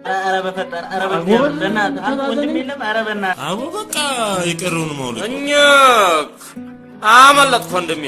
ኧረ በፈጠር ኧረ በእናትህ አንተ ወንድም የለም ኧረ በእናትህ አቦ በቃ የቀረውን ማውለድ እኛ አመለጥኩ ወንድሜ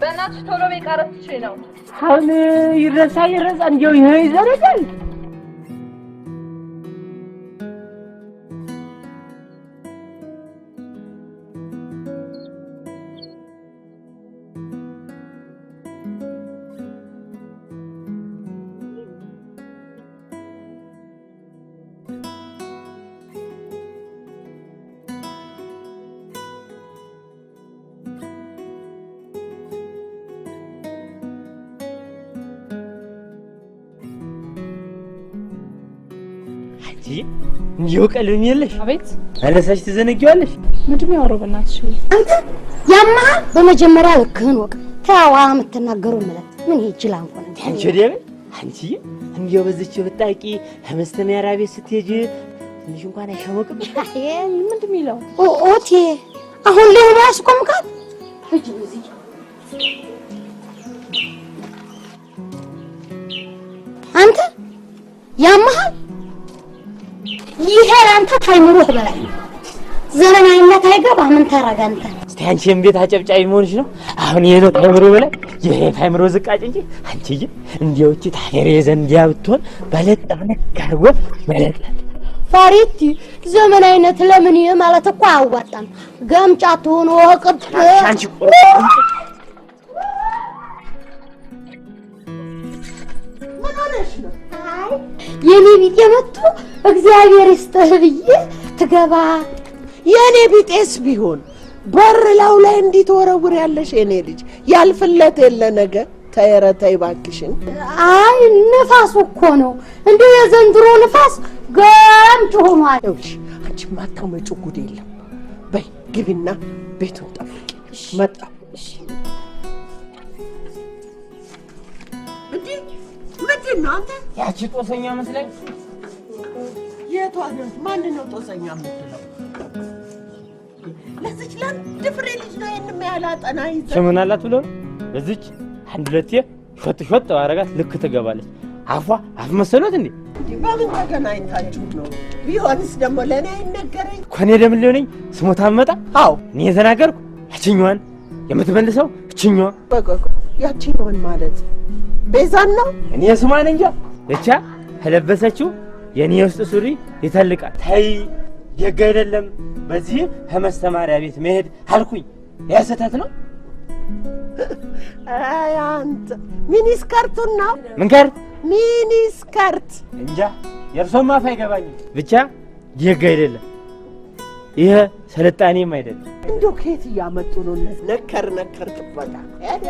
በእናትሽ ቶሎ በቃረትሽ ነው አሁን ይረሳ እንዴው ይሄ ይዘረጋል እንዲው ቀልም የለሽ አቤት አለሳሽ ትዘነጊዋለሽ ምንድነው ያወራው በእናትሽ አንተ ያማ በመጀመሪያ ልክህን ወቅ ታዋ የምትናገረው ማለት ምን ይችላል እንኳን አንቺ ደበ አንቺ እንዲው በዚች ብጣቂ ከመስተማሪያ ቤት ስትሄጂ ትንሽ እንኳን አይሸወቅም ምንድነው የሚለው ኦቴ አሁን ላይ ያስቆምካት እጅ እዚህ አንተ ያማ ይሄ አንተ ታይምሮህ በላይ ዘመናዊነት አይገባ ምን ታረጋ አንተ እስቲ አንቺም ቤት አጨብጫቢ መሆንሽ ነው አሁን ይሄ ነው ታይምሮ በላይ ይሄ ታይምሮ ዝቃጭ እንጂ አንቺዬ እንዲያው እቺ ታገሬ ዘንዲያ ብትሆን በለጠብነ ካርጎ በለጠ ፋሪቲ ዘመናዊነት ለምን ይሄ ማለት እኮ አያዋጣም ገምጫት ሆኖ ወቅት አንቺ ምን ሆነሽ ነው አይ የኔ ቢጤ መጥቶ እግዚአብሔር ይስጥህ ብዬ ትገባ የኔ ቢጤስ ቢሆን በር ላው ላይ እንዲተወረውር ያለሽ የኔ ልጅ ያልፍለት የለ ነገር ተይረተይ ባክሽን አይ ንፋስ እኮ ነው እንዴ የዘንድሮ ንፋስ ገምጭ ሆኗል አንቺ ማታመጪው ጉድ የለም በይ ግቢና ቤቱን ጠብቂ መጣ ምንድነው አንተ ያቺ ጦሰኛ መስለኝ የቷ ነው ማንነው ጦሰኛ የምትለው ለዚች ለአንድ ፍሬ ልጅ ነው የሚያህል አጠና ይዘህ ስምን አላት ብሎ በዚች አንድ ሁለቴ ሾት ባረጋት ልክ ትገባለች አፏ አፍ መሰሎት እንዴ በምን ተገናኝታችሁ ነው ቢሆንስ ደግሞ ለኔ አይነገረኝ ኮኔ ደም ሊሆነኝ ስሞታ መጣ አው እኔ የተናገርኩ ያቺኛዋን የምትመልሰው እቺኛዋ ያቺኛዋን ማለት ቤዛን ነው እኔ ስማን እንጃ እቻ ተለበሰችው የኔ ውስጥ ሱሪ ይተልቃል ታይ ደግ አይደለም በዚህ ከመስተማሪያ ቤት መሄድ አልኩኝ ያሰታት ነው አይ አንተ ሚኒስከርቱን ነው ምን ከር ሚኒስከርት እንጃ የርሶማ አይገባኝ ብቻ ደግ አይደለም ይሄ ሰለጣኔም አይደለም እንደው ከየት ያመጡ ነው ነከር ትፈታ ያዳ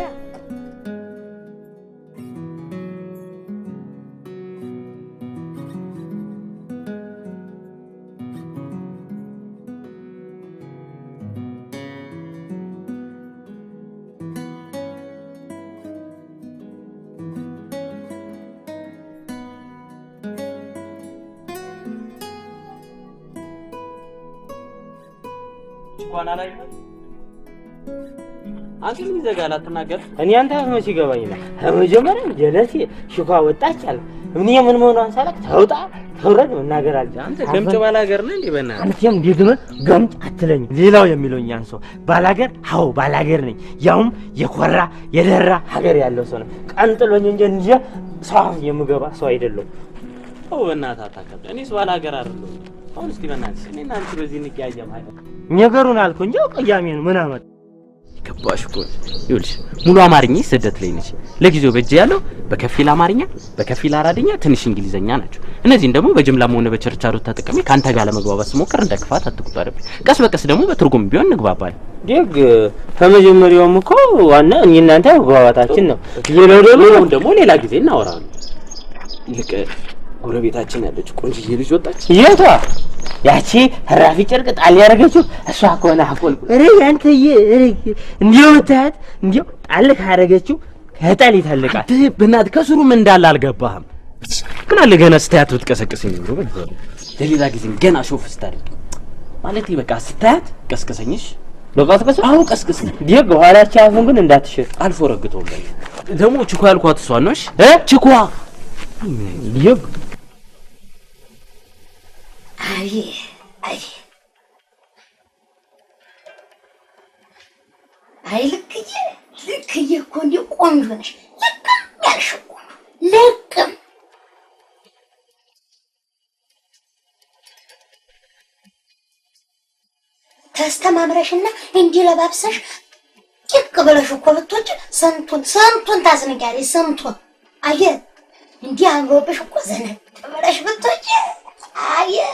ቋና ላይ አንቺ ምን ይዘጋል አትናገር እኔ አንተ መቼ ይገባኝ ነው መጀመሪያ ጀለሲ ሽኳ ወጣች አለ ምን መሆኗን ሳላክ ተውጣ ተውረድ መናገር አለ አንተ ገምጭ ባላገር ነህ እንዴ በእናትህ አንተም ደግመህ ገምጭ አትለኝ ሌላው የሚለኝ አንሶ ባላገር አዎ ባላገር ነኝ ያውም የኮራ የደራ ሀገር ያለው ሰው ነው ቀንጥሎኝ እንጂ ሰው የምገባ ሰው አይደለም አው በእናትህ አታከብድ እኔስ ባላገር አይደለም አሁን እስቲ በእናትህ እኔና አንቺ በዚህ ንቂያጀም አይደል ነገሩን አልኩ እንጂ ቀያሜ ነው ምን አመጣ ገባሽ እኮ ይኸውልሽ ሙሉ አማርኛ ስደት ላይ ነች ለጊዜው በእጅ ያለው በከፊል አማርኛ በከፊል አራድኛ ትንሽ እንግሊዘኛ ናቸው እነዚህን ደግሞ በጅምላም ሆነ በቸርቻሮ ተጠቅሜ ካንተ ጋር ለመግባባት ስሞክር እንደክፋት አትቁጠርብኝ ቀስ በቀስ ደግሞ በትርጉም ቢሆን እንግባባለን ደግ ከመጀመሪያውም እኮ ዋና እናንተ መግባባታችን ነው የለውደው ደግሞ ሌላ ጊዜ እናወራለን ይልቅ ጎረቤታችን ያለች ቆንጆዬ ልጅ ወጣች የቷ ያቺ ራፊ ጨርቅ ጣል ያረገችው እሷ ኮና አቆል አንተዬ እንዲው ተያት እንዲው ጣል ካረገችው ከጣል ይታልቃል በእናት ከስሩም እንዳለ አልገባህም ምን አለ ገና ስታያት ብትቀሰቅሰኝ ነው ለሌላ ጊዜ ገና ሾፍ ስታደርግ ማለት በቃ ስታያት ቀስቀሰኝሽ በቃስቀስ አው ቀስቀስ ደግ ኋላች አፉን ግን እንዳትሽር አልፎ ረግቶም ደግሞ ችኳ ያልኳት እሷ ነሽ ችኳ ደግ አይ ልክዬ እኮ እንዲህ ቆንጆ ነሽ ልክም ያልሽ እኮ ልክም ተስተማምረሽና እንዲህ ለባብሰሽ ጭቅ ብለሽ እኮ ብትወጪ ስንቱን ታስንቂያለሽ ስንቱን አየህ እንዲህ አምሮብሽ እኮ ዘነጥ ብለሽ ብትወጪ አየህ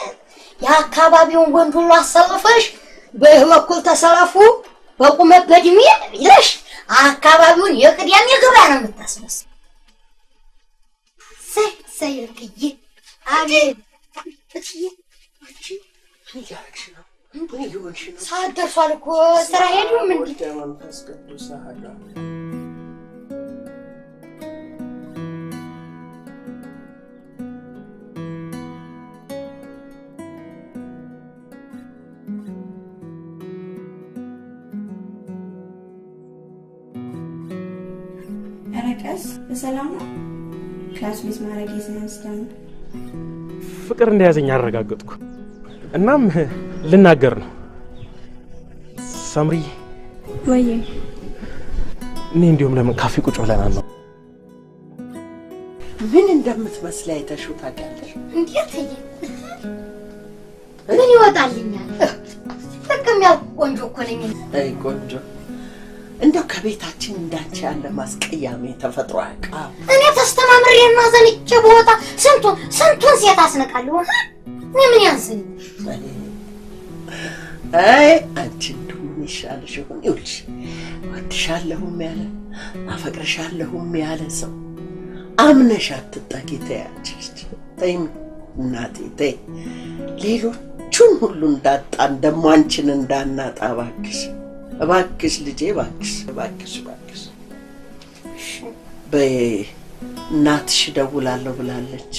የአካባቢውን ወንድ ሁሉ አሰልፈሽ በይህ በኩል ተሰለፉ በቁመት በእድሜ ይለሽ አካባቢውን የቅዳሜ ግብራ ነው የምታስመስል ሰይ ልክዬ አቤት ሰዓት ደርሷል እኮ ስራ ሄዱም እንዴ ረቀስ በሰላም ነው ክላስ ሚስ ማድረግ ይዘንስተን ፍቅር እንደያዘኝ አረጋግጥኩ እናም ልናገር ነው ሳምሪ ወይ እኔ እንዲሁም ለምን ካፌ ቁጭ ብለናል ነው ምን እንደምትመስል አይተሽው ታውቂያለሽ እንዴት ምን ይወጣልኛል ተከም ያው ቆንጆ እኮ ነኝ አይ ቆንጆ እንደው ከቤታችን እንዳንቺ ያለ ማስቀያሜ ተፈጥሮ አያውቅም እኔ ተስተማምሬና ዘንጬ ቦታ ስንቱን ሴት አስነቃለሁ ምን ያንሰኝ አይ አንቺ እንደው ምን ይሻልሽ ይሆን ይኸውልሽ ወድሻለሁም ያለ አፈቅርሻለሁም ያለ ሰው አምነሽ አትጠጊ ተያችሽ ተይም እናቴ ተይ ሌሎቹን ሁሉ እንዳጣን ደሞ አንቺን እንዳናጣ እባክሽ ልጄ እባክሽ በእናትሽ ደውላለሁ ብላለች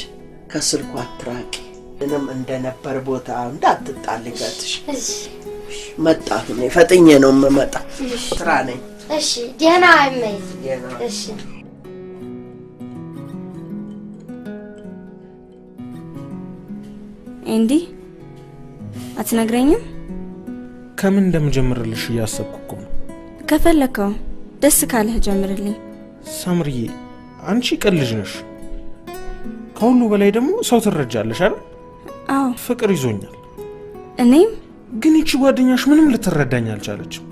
ከስልኳ አትራቂ ምንም እንደነበር ቦታ እንዳትጣልጋትሽ መጣሁ እኔ ፈጥኜ ነው የምመጣ ስራ ነኝ እሺ ደህና አይመይ እሺ እንዴ አትነግረኝም ከምን እንደምጀምርልሽ እያሰብኩ እኮ ነው ከፈለከው ደስ ካለህ ጀምርልኝ ሳምሪዬ አንቺ ቀልጅ ነሽ ከሁሉ በላይ ደግሞ ሰው ትረጃለሽ አይደል አዎ ፍቅር ይዞኛል እኔም ግን እቺ ጓደኛሽ ምንም ልትረዳኝ አልቻለችም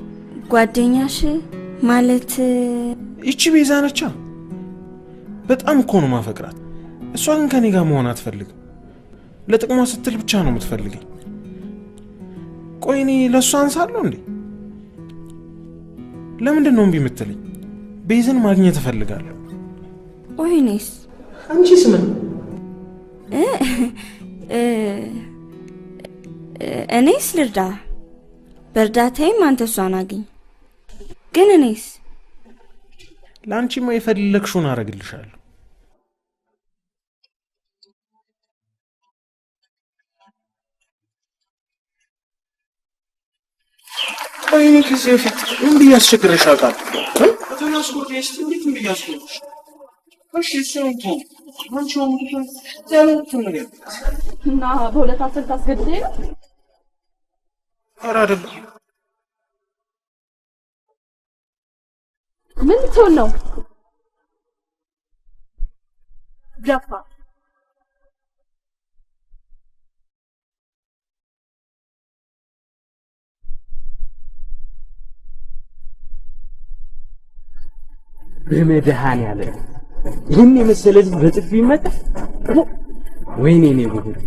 ጓደኛሽ ማለት እቺ ቤዛ ነቻ በጣም እኮ ነው ማፈቅራት እሷ ግን ከኔ ጋር መሆን አትፈልግም ለጥቅሟ ስትል ብቻ ነው የምትፈልገኝ ቆይ እኔ ለሷ አንሳለሁ እንዴ ለምንድን ነው እምቢ የምትለኝ ቤዝን ማግኘት እፈልጋለሁ ወይኔስ አንቺስ ምን እኔስ ልርዳ በእርዳታዬም አንተ እሷን አግኝ ግን እኔስ ለአንቺማ የፈለግሽውን አረግልሻለሁ ቆይኔ ከዚህ በፊት ምን ብዬ አስቸግረሽ አውቃለሁ በተናስኩት እስቲ እንዴት ምን ብዬ አስቸግረሽ እሺ ሰንቱ አንቺ ወንዱ ታለንቱ ነገር እና በሁለት አስር ታስገድደኝ ነው ኧረ አይደለም ምን ትሆን ነው ጃፋ በመድኃኒዓለም ይህን የመሰለ ልጅ በጥፊ ይመታ። ወይኔ ነው ጉድ!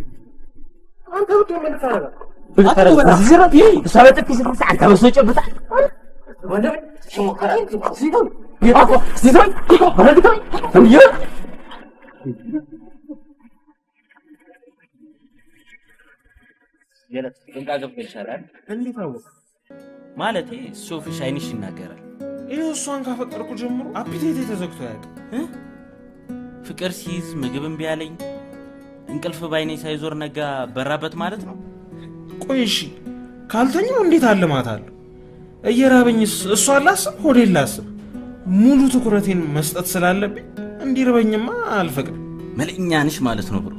አንተ ብትሆን ምን ታረጋ? ዝራት ይሄ ሰበጥፊ ስትስ አንተ በሶ ጨብጣ ወንድም ሽሞከራ ሲዶ ይጣቆ ሲዶ ይቆ ወንድም እንዴ የለት ድንቃ ገብቶ ይሻላል። እንዴት አወቅ? ማለቴ ሶፍሽ አይንሽ ይናገራል። ይሄው እሷን ካፈቀርኩ ጀምሮ አፒቴቴ ተዘግቶ አያውቅም። ፍቅር ሲይዝ ምግብ እምቢ አለኝ፣ እንቅልፍ ባይኔ ሳይዞር ነጋ በራበት ማለት ነው። ቆይ እሺ ካልተኛው እንዴት አለማታለሁ? እየራበኝስ እሷን ላስብ ሆዴን ላስብ? ሙሉ ትኩረቴን መስጠት ስላለብኝ እንዲርበኝማ አልፈቅድም። መልእኛ ነሽ ማለት ነው ብሮ።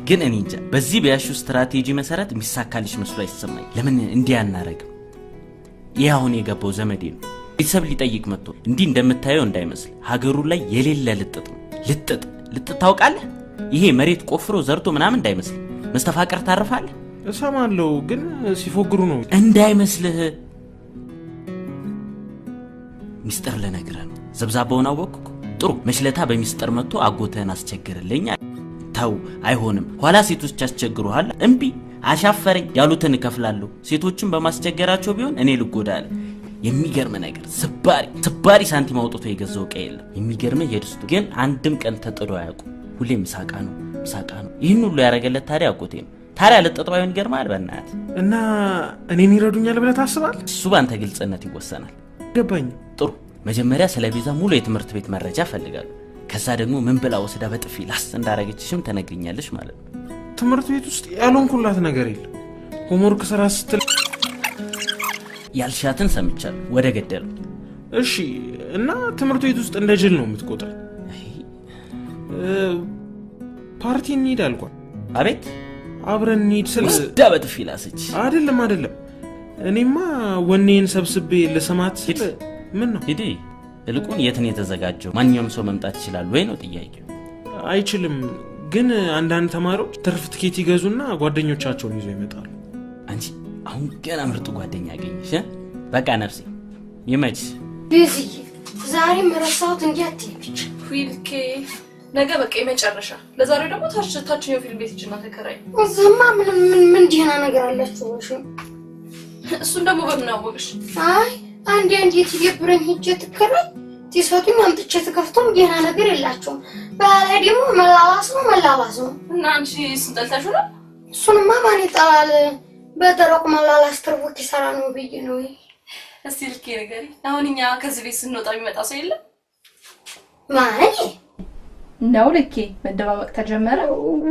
ግን እኔ እንጃ በዚህ በያሹ ስትራቴጂ መሰረት የሚሳካልሽ መስሎ አይሰማኝ። ለምን እንዲህ አናረግም? ይህ አሁን የገባው ዘመዴ ነው። ቤተሰብ ሊጠይቅ መጥቶ እንዲህ እንደምታየው እንዳይመስል ሀገሩ ላይ የሌለ ልጥጥ ነው። ልጥጥ ታውቃለህ? ይሄ መሬት ቆፍሮ ዘርቶ ምናምን እንዳይመስል። መስተፋቅር ታርፋለህ? እሰማለሁ ግን ሲፎግሩ ነው እንዳይመስልህ። ሚስጥር ልነግርህ ነው። ዘብዛባውን አወቅኩ። ጥሩ መሽለታ በሚስጥር መጥቶ አጎተህን አስቸግርልኝ። ተው አይሆንም፣ ኋላ ሴቶች ያስቸግሩሃል። እምቢ አሻፈረኝ ያሉትን እከፍላለሁ። ሴቶችን በማስቸገራቸው ቢሆን እኔ ልጎዳለ። የሚገርም ነገር ስባሪ ሳንቲም አውጥቶ የገዛው ዕቃ የለም። የሚገርምህ የድስቱ ግን አንድም ቀን ተጥዶ አያውቁም። ሁሌም ምሳቃ ነው። ይህን ሁሉ ያደረገለት ታዲያ አጎቴ ነው። ታዲያ ለጥጠው አይሆን ይገርማል። በእናትህ እና እኔን ይረዱኛል ብለህ ታስባለህ? እሱ ባንተ ግልጽነት ይወሰናል። ገባኝ። ጥሩ መጀመሪያ ስለ ቤዛ ሙሉ የትምህርት ቤት መረጃ ፈልጋለሁ። ከዛ ደግሞ ምን ብላ ወስዳ በጥፊ ላስ እንዳረገችሽም ተነግሪኛለሽ ማለት ነው። ትምህርት ቤት ውስጥ ያልሆንኩላት ነገር የለም። ሆምወርክ ስራ ስትል ያልሻትን ሰምቻለሁ። ወደ ገደሉ። እሺ እና ትምህርት ቤት ውስጥ እንደ ጅል ነው የምትቆጥረኝ? ፓርቲ እንሂድ አልኳት። አቤት አብረን እንሂድ ስል ወስዳ በጥፊ ላሰች። አይደለም እኔማ ወኔን ሰብስቤ ለሰማት ስል ምን ነው ሂዲ። እልቁን የትን የተዘጋጀው ማንኛውም ሰው መምጣት ይችላል ወይ ነው ጥያቄው። አይችልም ግን አንዳንድ ተማሪዎች ትርፍ ትኬት ይገዙና ጓደኞቻቸውን ይዘው ይመጣሉ። አንቺ አሁን ገና ምርጥ ጓደኛ አገኘሽ። በቃ ነፍሴ ይመች። ቤዝዬ ዛሬም ረሳሁት እንዲያትይች ፊልኬ ነገ በቃ የመጨረሻ። ለዛሬው ደግሞ ታችኛው ፊልም ቤት እጅና ተከራይ። እዛማ ምን ደህና ነገር አላችሁ? እሱን ደግሞ በምን አወቅሽ? አይ አንዴ ትየብረኝ ሂጅ ትከራይ ሲሰጡኝ አምጥቼ ተከፍቶም ደህና ነገር የላቸውም። በላይ ደግሞ መላላስ ነው። እና አንቺ ስንጠልታሽ ነው? እሱንማ ማን ይጠላል? በደረቁ መላላስ ትርፉት ይሰራ ነው ብዬ ነው። እስቲ ልኬ ነገሪ። አሁን እኛ ከዚህ ቤት ስንወጣ የሚመጣ ሰው የለም ማን ነው? ልኬ መደባበቅ ተጀመረ።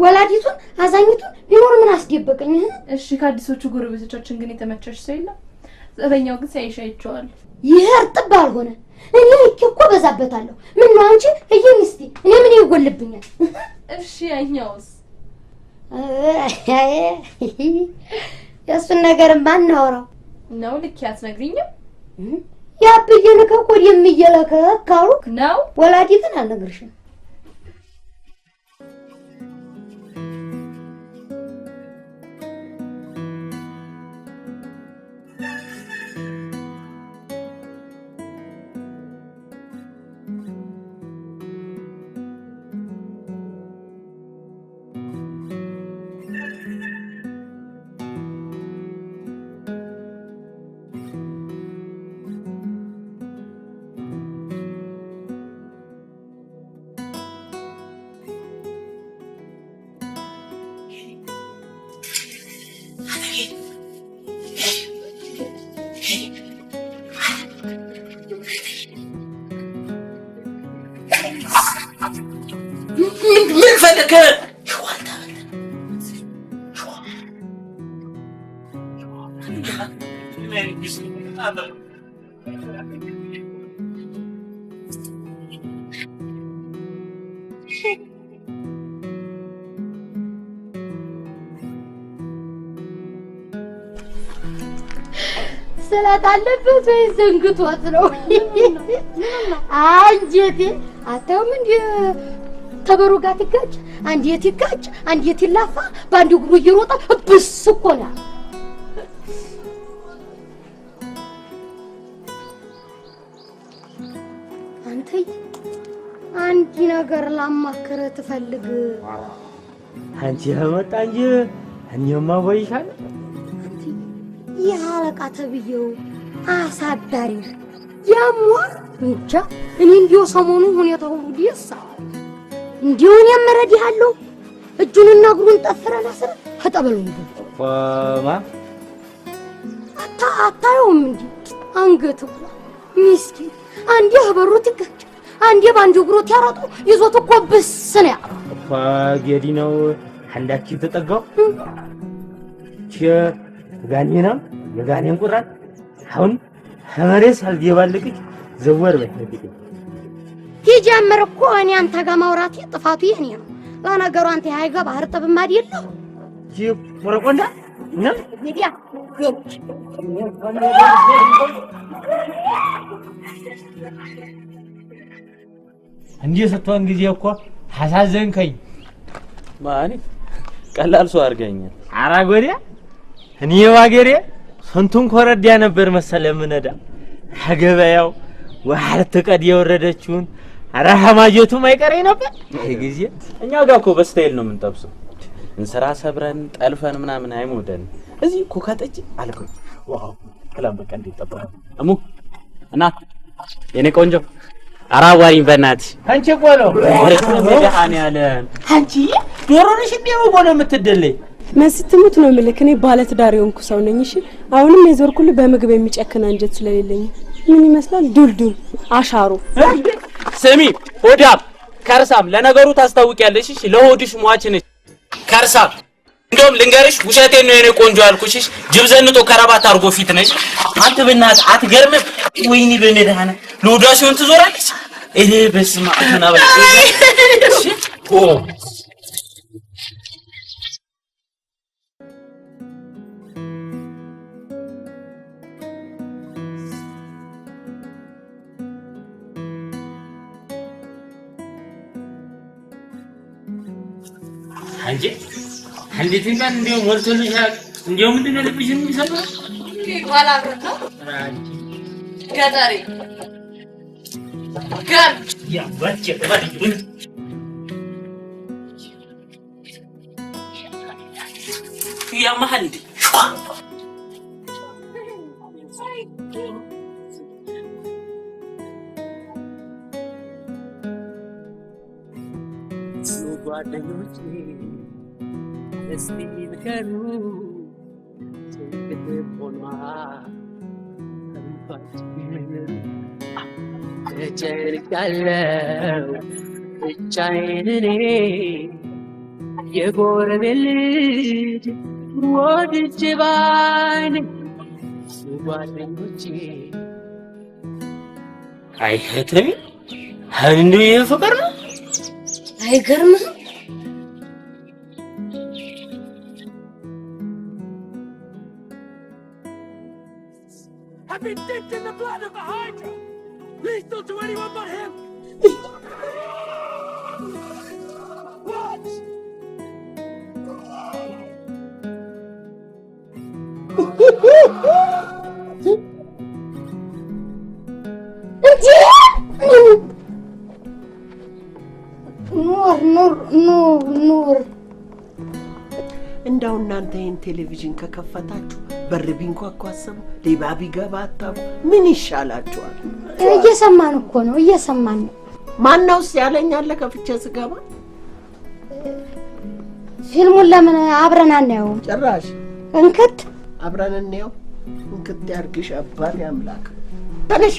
ወላዲቱን አዛኝቱን ቢኖር ምን አስደበቀኝ? እሺ ከአዲሶቹ ጎረቤቶቻችን ግን የተመቸሽ ሰው የለም? ዘበኛው ግን ሳይሻ ይቻላል። ይሄ እርጥብ አልሆነ እኔ እኮ በዛበታለሁ። ምን ነው አንቺ እየኝ እስቲ እኔ ምን ይጎልብኛል? እሺ ያኛውስ? የእሱን ነገር ማናወራው ነው? ልኬ አትነግሪኝም? ያብዬን ከኮድ የሚየለከክ አሉክ ነው። ወላዲትን አልነግርሽም። ምን ፈለከ? ስለታለበት ወይ ዘንግቶት ነው? አንጀቴ አታውም እንዴ ተበሩ ጋር ትጋጭ፣ አንዴት ይጋጭ፣ አንዴት ይላፋ፣ ባንዱ እግሩ እየሮጠ ብስ እኮ ነው። ትይ አንድ ነገር ላማክርህ ትፈልግ አንቺ መጣ እንጂ እኔማ ወይሻል የአለቃ ተብዬው አሳዳሪ ያሟር እንጃ እኔ እንዲያው ሰሞኑን ሁኔታው ሁሉ ደስ እንዲሁ እኔም እረዳሃለሁ እጁንና እግሩን ጠፍረን አስረን ከጠበሉ ቆማ አታየውም እንዴ አንገቱ ምስኪን አንዴ በሩት ይገጭ አንዴ ባንጆ እግሮት ያራጡ ይዞት እኮ ብስ ነው ያለው ጌዲ ነው አንዳችን ተጠጋው ጋኔና የጋኔን ቁራጥ አሁን ሐመሬስ አልገባልክ ዘወር በትልክ ይጀምር እኮ እኔ አንተ ጋር ማውራት ጥፋቱ የኔ ነው ለነገሩ አንተ ሃይገባ እርጥብም አይደለም ወረቆንዳ ነው ሚዲያ እንዴ ሰጥቷን ጊዜ እኮ አሳዘንከኝ ማኒ ቀላል ሰው አድርገኛል አራጎዲያ እኔ ዋገሬ ስንቱን ኮረዲያ ነበር መሰለ ምነዳ አገበያው ወሐርት ቀድ የወረደችውን አራሃማጀቱ ማይቀር ነበር ይሄ ጊዜ እኛ ጋር እኮ በስታይል ነው የምንጠብሰው እንስራ ሰብረን ጠልፈን ምናምን አይሞደን እዚህ እኮ ካጠጭ አልኩኝ ዋው ከላም በቃ እንዲጠጣው አሙ እናት የኔ ቆንጆ አራዋሪኝ በእናትሽ አንቺ ቆሎ ወረሰበዳን ያለ አንቺ ዶሮንሽ እንደው ቆሎ የምትደለይ መስትሙት ነው ምልክ እኔ ባለትዳር የሆንኩ ሰው ነኝ እሺ አሁንም የዞርኩል በምግብ የሚጨክን አንጀት ስለሌለኝ ምን ይመስላል ዱልዱል አሻሮ ስሚ ሆዳም ከርሳም ለነገሩ ታስታውቂያለሽ እሺ ለሆድሽ ሟች ነሽ ከርሳም እንደውም ልንገርሽ ውሸቴን ነው የኔ ቆንጆ አልኩሽ ጅብ ዘንጦ ከረባት አርጎ ፊት ነሽ አንተ በእናትህ አትገርምም ወይኔ በኔዳና ለሆዳሽውን ትዞራለች እኔ በስማ ተናበል እሺ ኦ አንቺ እንዴት እንኳን እንደው ሞልቶልሻል እንደው ምንድነው ልብሽን የሚሰማው ይባላ ነው ገጠሪ ጋር ያ ባጭ ባጭ ያ መሐል ጓደኞቼ እስቲ ንገሩ ሆኗ ተጨንቃለሁ ብቻዬን እኔ የጎረቤት ልጅ ወድጄ ባይኔ ጓደኞቼ አይከተሚ አንዱ የፍቅር ነው አይገርምም I've been dipped in the blood of the Hydra! Lethal to anyone but him! What? ኑር እንዳው እናንተ ይሄን ቴሌቪዥን ከከፈታችሁ በር ቢንኳኳ አሰቡ ሌባ ቢገባ አታቡ ምን ይሻላችኋል? እየሰማን እኮ ነው እየሰማን ነው። ማነውስ ያለኝ አለ ከፍቼ ስገባ ፊልሙን ለምን አብረን አናየውም? ጭራሽ እንክት አብረን እንየው። እንክት ያርግሽ አባት ያምላክ ተነሽ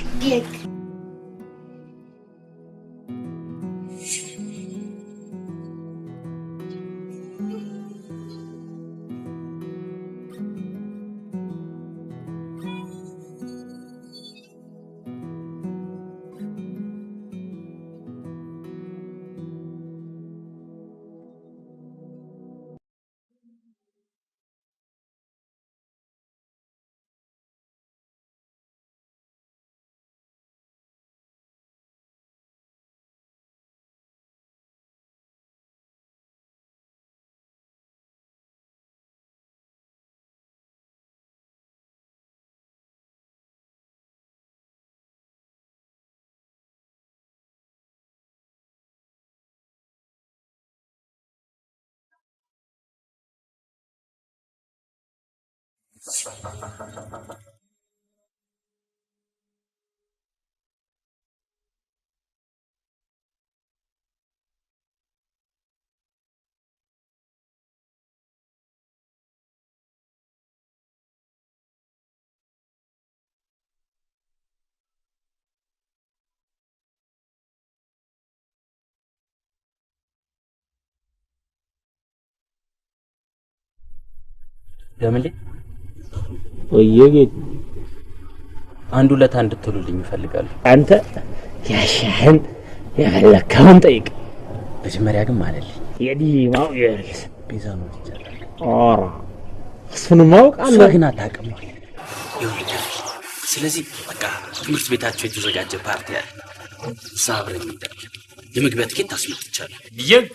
ለምን ወየጌት አንድ ሁለት አንድ ትሉልኝ ይፈልጋሉ። አንተ ያሻህን የፈለከውን ጠይቅ። መጀመሪያ ግን ማለልኝ የዲማው የርስ ቤዛ ነው ይቻላል። ኦራ እሱን ማውቅ አለ ግን አታውቅም። ስለዚህ በቃ ትምህርት ቤታቸው የተዘጋጀ ፓርቲ አለ። ሳብረኝ ይደርክ የመግቢያ ትኬት ታስመጥቻለሁ። ይግ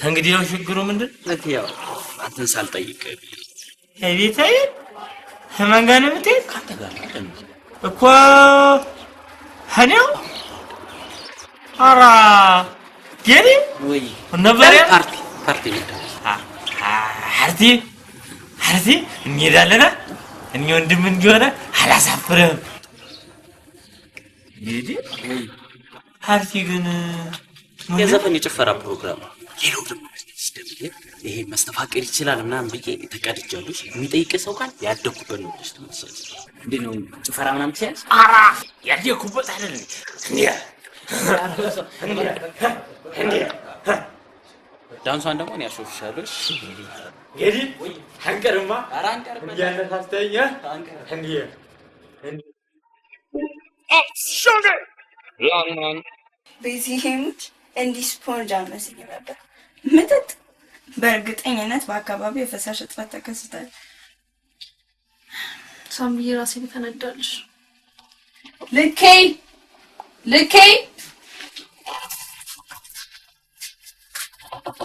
እንግዲህ ነው ችግሩ ምንድን? ያው አንተን ሳልጠይቅ ቤታዬ ከማን ጋር ነው የምትሄድ? ከአንተ ጋር እኮ እኔው ኧረ ገቢ ወይ ነበር ፓርቲ እንሄዳለን። እኔ ወንድም እንዲሆነ አላሳፍርም። እንግዲህ ፓርቲ ግን የዘፈን የጭፈራ ፕሮግራም ሌላው ደግሞ ይሄ መስተፋቅር ይችላል ምናምን ብዬ ተቀድጃለሁ። የሚጠይቅ ሰው ካል ያደኩበት ነው ደስ ተመሰለ እንዴ ነው ጭፈራ ምናምን ሲያዝ ኧረ ያደኩበት አይደለም እንዴ ዳንሷን ደግሞ ነው ያሾፍሻለሁ። እንግዲህ አንቀርማ ኧረ አንቀርም ያነሳስተኛ እንዴ sugar ላማን በዚህምት እንዲህ ስፖንጅ አልመስል ነበር። መጠጥ በእርግጠኝነት በአካባቢው የፈሳሽ እጥረት ተከስቷል። ሳምዬ ራሴን ተነዳልሽ። ልኬ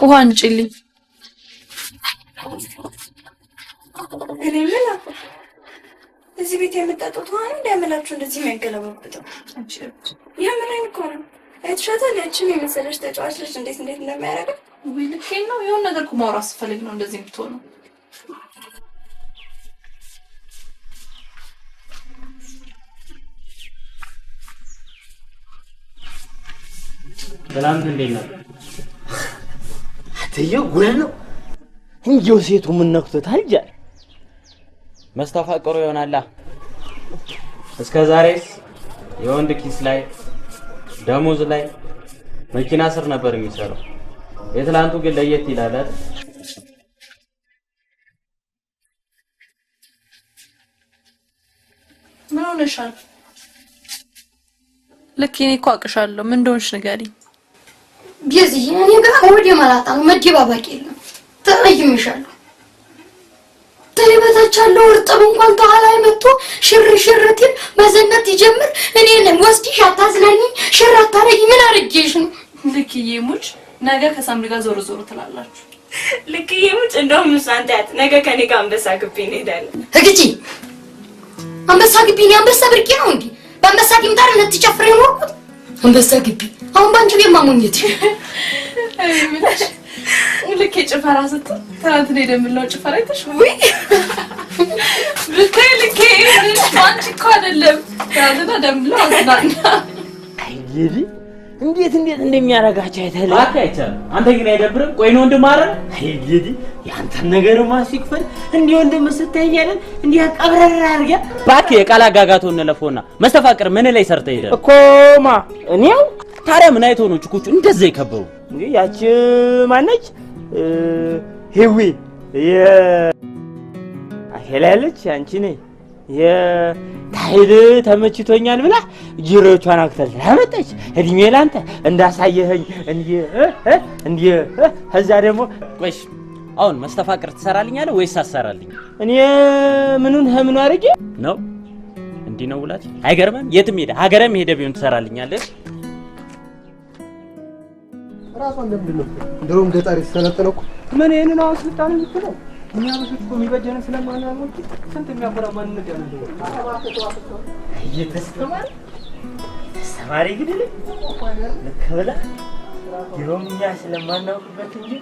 ውሃ አንጭልኝ። እኔ ምን እዚህ ቤት የምጠጡት ውሃ እንዳያመላችሁ እንደዚህ የሚያገለባብጠው የምንኝ እኮ ነው። አይተሻታል? ያችን የመሰለሽ ተጫዋች ልጅ እንዴት እንደሚያደርግ ወይ ልኬ ነው። የሆነ ነገር እኮ ማውራት ስፈልግ ነው እንደዚህ የምትሆነው። ሰላም እንዴት ነው? አትየው ጉድ ነው እንጂው ሴቱ ምን ነክቶታል? ጃ መስተፋቅሩ ይሆናላ። እስከዛሬስ የወንድ ኪስ ላይ ደሞዝ ላይ መኪና ስር ነበር የሚሰራው። የትላንቱ ግን ለየት ይላል አይደል? ምን ሆነሻል? ልክ እኔ እኮ አውቅሻለሁ። ምን እንደሆንሽ ንገሪኝ። ቢዚ እኔ ጋር ወደ ማላጣ መደባበቅ የለም። ተረይምሻለሁ። ተይበታች ያለው እርጥብ እንኳን ተኋላ መጥቶ ሽርሽርቲን መዘነት ይጀምር። እኔን ወስዲሽ አታዝናኝ፣ ሽር አታረጊ። ምን አርጌሽ ነው? ልክዬ ሙጭ ነገ ከሳምሪ ጋር ዞር ዞር ትላላችሁ። ልክዬ ሙጭ እንደውም ሳንታት ነገ ከኔ ጋር አንበሳ ግቢ እንሄዳለን። እግጂ አንበሳ ግቢ ነው። አንበሳ ብርቄ ነው እንዴ? በአንበሳ ግቢ ታር ልትጨፍሪ ሞርኩት። አንበሳ ግቢ አሁን ባንቺ ቤት ማሞኘት ልክ ጭፈራ ስትል ትናንት ነው የደምለው ጭፈራ አይተሽ ወይ? ብታይ ልክ አንቺ እኮ አይደለም ትናንትና ደምለው አዝናና። እንግዲህ እንዴት እንደሚያረጋቸው አይተለ አታይቻል። አንተ ግን አይደብርም? ቆይ ነው ወንድም አረ እንግዲህ ያንተን ነገርማ ሲክፈል እንዴ ወንድም ስትያያለን እንዴ አቀብረራ አርጋ ባክ የቃል አጋጋቶ እንለፎና መስተፋቅር ምን ላይ ሰርተ ሄደ እኮማ እኔው ታዲያ ምን አይቶ ነው ችኩቹ እንደዛ ይከበሩ? እንዴ ያቺ ማነች ሄዊ አሄላለች አንቺ ነኝ የታይል ተመችቶኛል ብላ ጅሮቿን አክተል አመጣች። እድሜ ላንተ እንዳሳየኸኝ እንዴ ከዛ ደግሞ ቆይሽ አሁን መስተፋቅር ትሰራልኛለህ ወይስ አሰራልኝ? እኔ ምኑን አርጌ ነው እንዲህ ነው ብላት አይገርምም? የትም ሄደ ሀገርም ሄደ ቢሆን ትሰራልኛለህ። ራሷ እንደምንድነው ድሮም ገጣሪ ተሰለጠነው እኮ ምን ይሄንን አሁን ስልጣን የምትለው እኛ በፊት እኮ የሚበጀን ስለማናውቅ ስንት የሚያኮራ ማንነት ያለው እየተስተማረ ተስተማሪ ግድል ለከበላ ድሮም እኛ ስለማናውቅበት እንጂ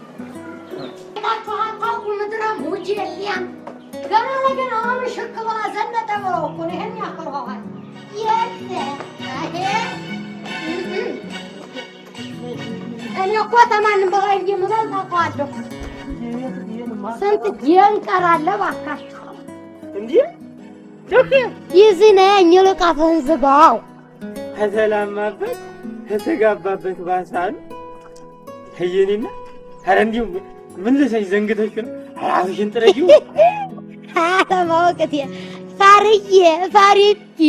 ታቷታው ምድራ ሙጂሊያን ገና ለገና አሁን ሽክ ብላ ዘነጠ ብለው እኮ ነው ይሄን ያክልሆዋል። እኔ እኮ ተማንም በላይ እንደምበልጥ አውቀዋለሁ። ስንት የንቀራለ እባካችሁ እንዴ ልክ ይዝነኝ ልቃፍህን ዝጋው። ከተላማበት ከተጋባበት ባሳሉ ህየኔና ኧረ እንዲሁ ምን ልሰሽ ዘንግተሽ ነው አፍሽን ጥረጊው። አለማወቅቴ ፋርዬ ፋሪቲ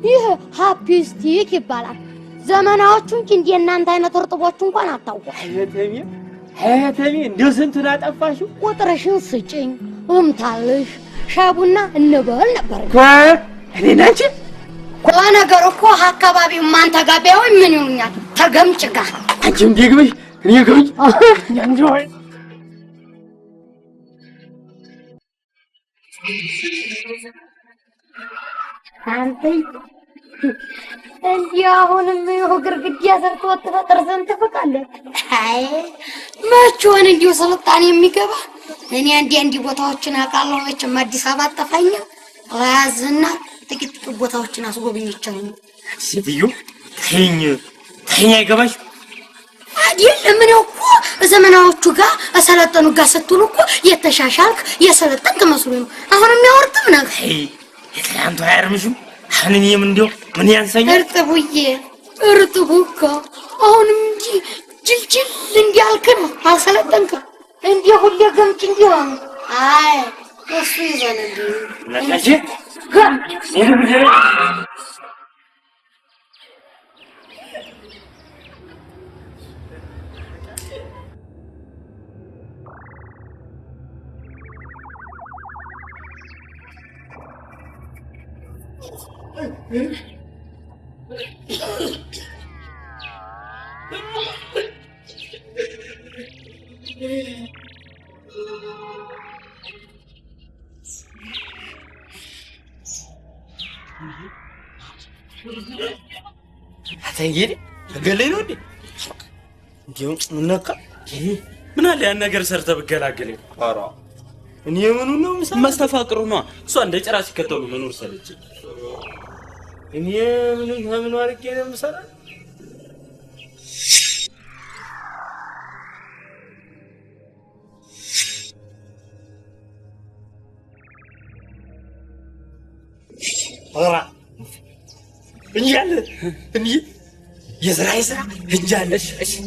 ይህ ሃፒስቲክ ይባላል። ዘመናዎቹ እንጂ እንደ እናንተ አይነት እርጥቦች እንኳን አታውቁ። ሀያተሜ እንደው ስንቱን አጠፋሽው። ቁጥርሽን ስጭኝ እምታልሽ ሻይ ቡና እንበል ነበር እኔና አንቺ ነገሩ እኮ አካባቢው ማን ተጋቢያው ምን ይሉኛል ተገምጭ ጋር አንቺም ደግመሽ እኔ ገምጭ እንጆይ አንተ እንዲህ አሁንም ይኸው ግርግዳ ሰርቶ ወጥተህ ዘንድ ትፍቃለህ። አይ መቼውን እንዲሁ ስልጣኔ የሚገባ እኔ አንዲ ቦታዎችን አውቃለሁ። መቼም አዲስ አበባ አጠፋኛ ያዝና ጥቂት ቦታዎችን አስጎብኝቻለሁ። ሴትዮ ተይኝ አይገባሽ አይደለም። እኔ እኮ ዘመናዎቹ ጋር አሰለጠኑ ጋር ስትሉ እኮ የተሻሻልክ የሰለጠንክ መስሎኝ ነው። አሁን የሚያወርጥም ነው። አይ የትላንቱ አያርምሽም። አሁን እኔም እንደው ምን ያንሰኛል? እርጥቡካ አሁንም እንጂ ጅልጅል እንዲያልክ ነው። አልሰለጠንክም እንዴ? ሁሌ ገምጭ እንዲሆን አይ እሱ ይዘንልኝ ለካጂ አተንጌዲ ተገለይ ነው እንዴ? እንዴው ምነካ ምን አለ ያን ነገር ሰርተ ብገላገለ። ኧረ እኔ ምኑ ነው መስተፋቅሩ ነው። እሷ እንደ ጭራ ሲከተሉ መኖር ሰለች። እኔ ምን አድርጌ ነው የምሰራ? ኧረ እንጃለ እንዴ የስራ እንጃለ። እሺ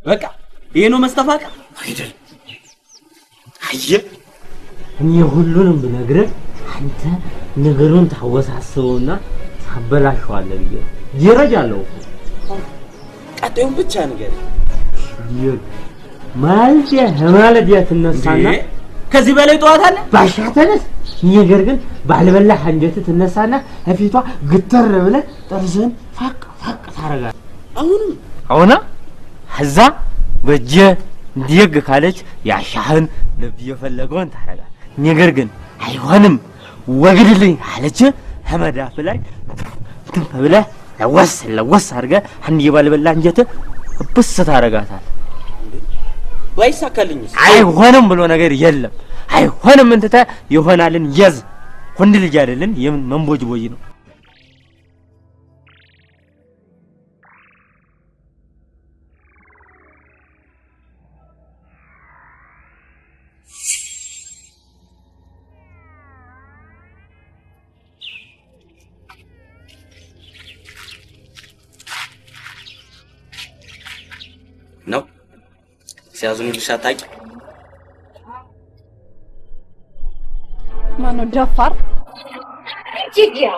በቃ ይሄ ነው መስተፋቅር አይደል? አየህ እኔ ሁሉንም ብነግርህ አንተ ነገሩን ታወሳስበውና ታበላሽዋለህ ብዬ ይረጃለሁ። ቀጣዩን ብቻ ንገረኝ። ማለዲያ ትነሳና ከዚህ በላይ ጠዋት አለ ባሻ ተነስ። ነገር ግን ባልበላህ አንጀት ትነሳና እፊቷ ግተር ብለህ ጥርስህን ፋቅ ታረጋለህ። አሁን እዛ በጀ እንዲግ ካለች ያሻህን ልብ የፈለገውን ታረጋለህ። ነገር ግን አይሆንም ወግድልኝ አለች ህመዳፍ ላይ ብለህ ለወስ አድርገህ አንዴ ባልበላህ አንጀት ብስ ታረጋታለህ። ባይሳካልኝስ? አይሆንም ብሎ ነገር የለም። አይሆንም እንትተ ይሆናልን የዝ ወንድ ልጅ አይደልን የምን መንቦጅቦጅ ነው። ነው ሲያዝኑልሽ አታውቂ? ማነው ደፋር? ጂጂያ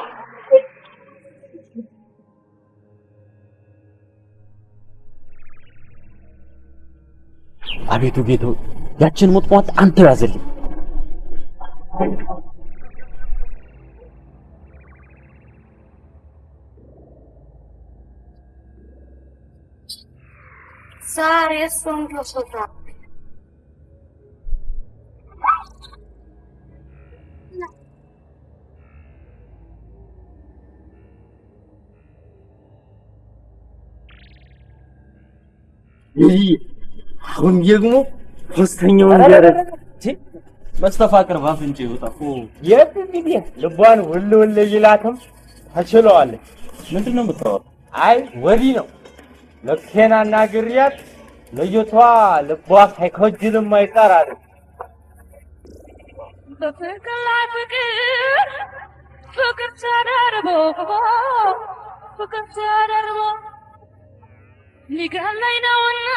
አቤቱ ጌታው ያችን ሞጥሟት አንተ ያዘልኝ። ዛሬ እሱን ተሰጣ አሁን ደግሞ ሶስተኛው ነገር መስተፋቅር ባፍንጭ ይወጣ የት እንግዲህ ልቧን ውል ይላትም ተችለዋለች። ምንድነው የምታወራው? አይ ወዲህ ነው ለኬናና ግሪያት ለዮቷ ልቧ ሳይኮጅልም አይቀር አለ። በፍቅር ላይ ፍቅር ተደርቦ ሊገለኝ ነውና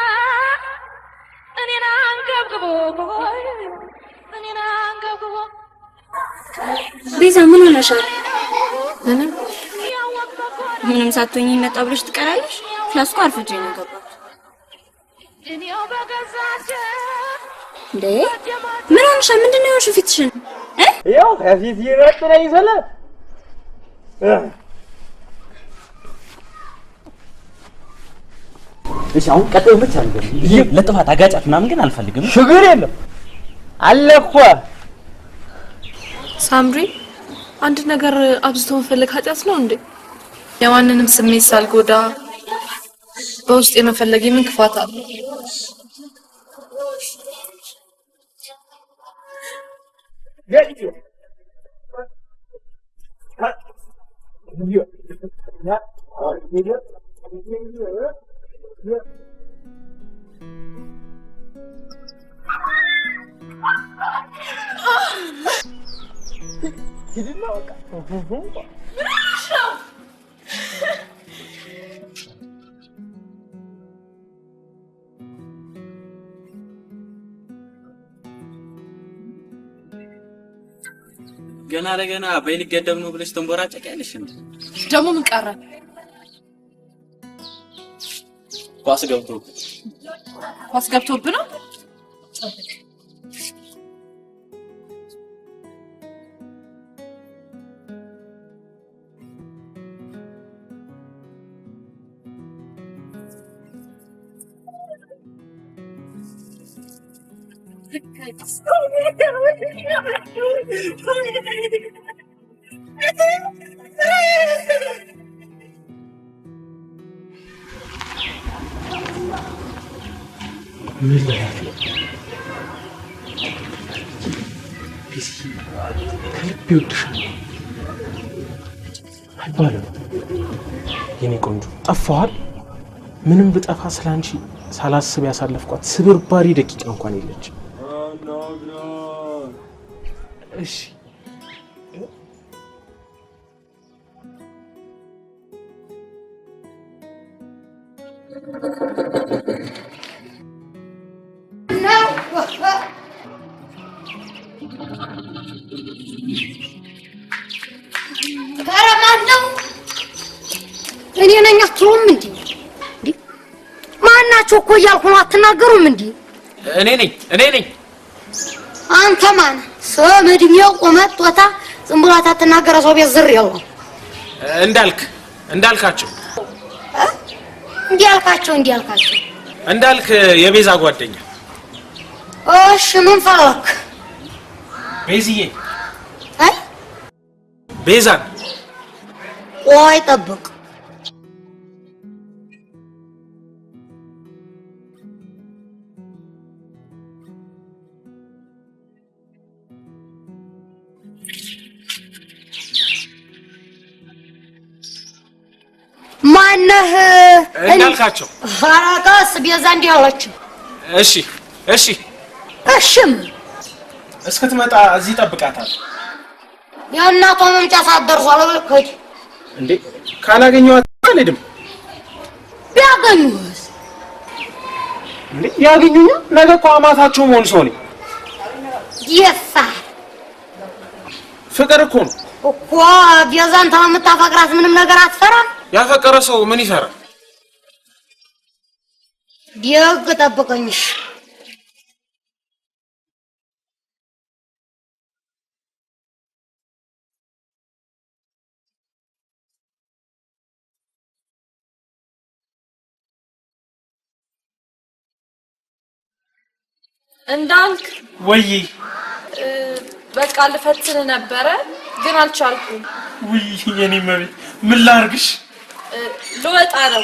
እኔን አንገብግቦ ቤዛ ምን ሆነሻል? ምንም ሳትሆኚ መጣ ብለሽ ትቀራለሽ? ክላስ እኮ አርፍጄ ነው የገባሁት። እንዴ ምን ሆነሻል? ምንድን ነው የሆንሽው ፊትሽን? ያው ከፊት ይረጥነኝ ስለ እሺ አሁን ቀጥሎ ብቻ ነገር ለጥፋት አጋጫት ምናምን ግን አልፈልግም። ችግር የለም አለ እኮ ሳምሪ፣ አንድ ነገር አብዝቶ መፈለግ ኃጢአት ነው እንዴ? የማንንም ስሜት ሳልጎዳ በውስጥ የመፈለግ ምን ክፋት አለ? ገና ለገና በይልገደብ ነው ብለሽ ተንቦራጨቂያለሽ እንዴ? ደግሞ ምን ቀረ? ኳስ ገብቶብህ ነው? የኔ ቆንጆ ጠፋዋል። ምንም ብጠፋ ስላንቺ ሳላስብ ያሳለፍኳት ስብርባሪ ደቂቃ እንኳን የለች። እሺ እኔ ነኝ አትሉም እንዴ? ማናችሁ እኮ እያልኩ ነው። አትናገሩም እንዴ? እኔ ነኝ። አንተ ማን? ስም፣ እድሜው፣ ቁመት፣ ጦታ ዝም ብሎ አትናገረ ሰው ቤት ዝር ያለው እንዳልካቸው እንዳልክ የቤዛ ጓደኛ። እሺ ምን ፈለክ? ቤዝዬ አይ ቤዛን ቆይ ጠብቅ። ማነህ? እንዳልካቸው። አራቃስ ቤዛ እንዲህ አለች። እሺም እስክትመጣ እዚህ ጠብቃታለሁ። የእናቷ መምጫ ሰዓት ደርሷል። በልከኝ እንዴ ካላገኘኋት አልሄድም። ቢያገኙስ? ያገኙኛ ነገ እኮ አማታቸው መሆን ሰው ነኝ። ይፋ ፍቅር እኮ ነው እኮ ቢያዛንታ የምታፈቅራት ምንም ነገር አትፈራም። ያፈቀረ ሰው ምን ይፈራል? ዲግ ጠብቀኝሽ እንዳልክ ወይ በቃ ልፈትን ነበረ ግን አልቻልኩም። ወይ የኔ መቤት ምን ላርግሽ? ልወጣ ነው።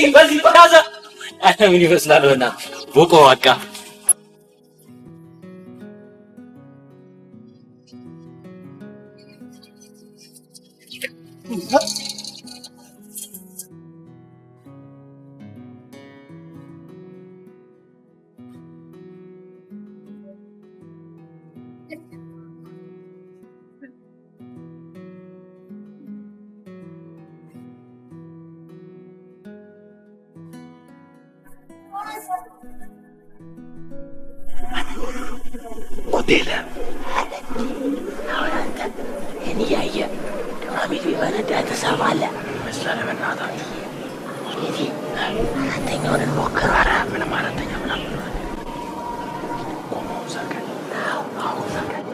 በዚህ በራዛ ምን ይመስላል ወና ቦቆ ዋቃ ሆቴል አውራንተ እኔ ያየ ፋሚሊ በነዳ ተሰማለ መስላለ በእናታችሁ እኔ አራተኛውን እንሞክር። ኧረ ምንም አራተኛ ምናምን ቆመው ሰከን አዎ ሰከን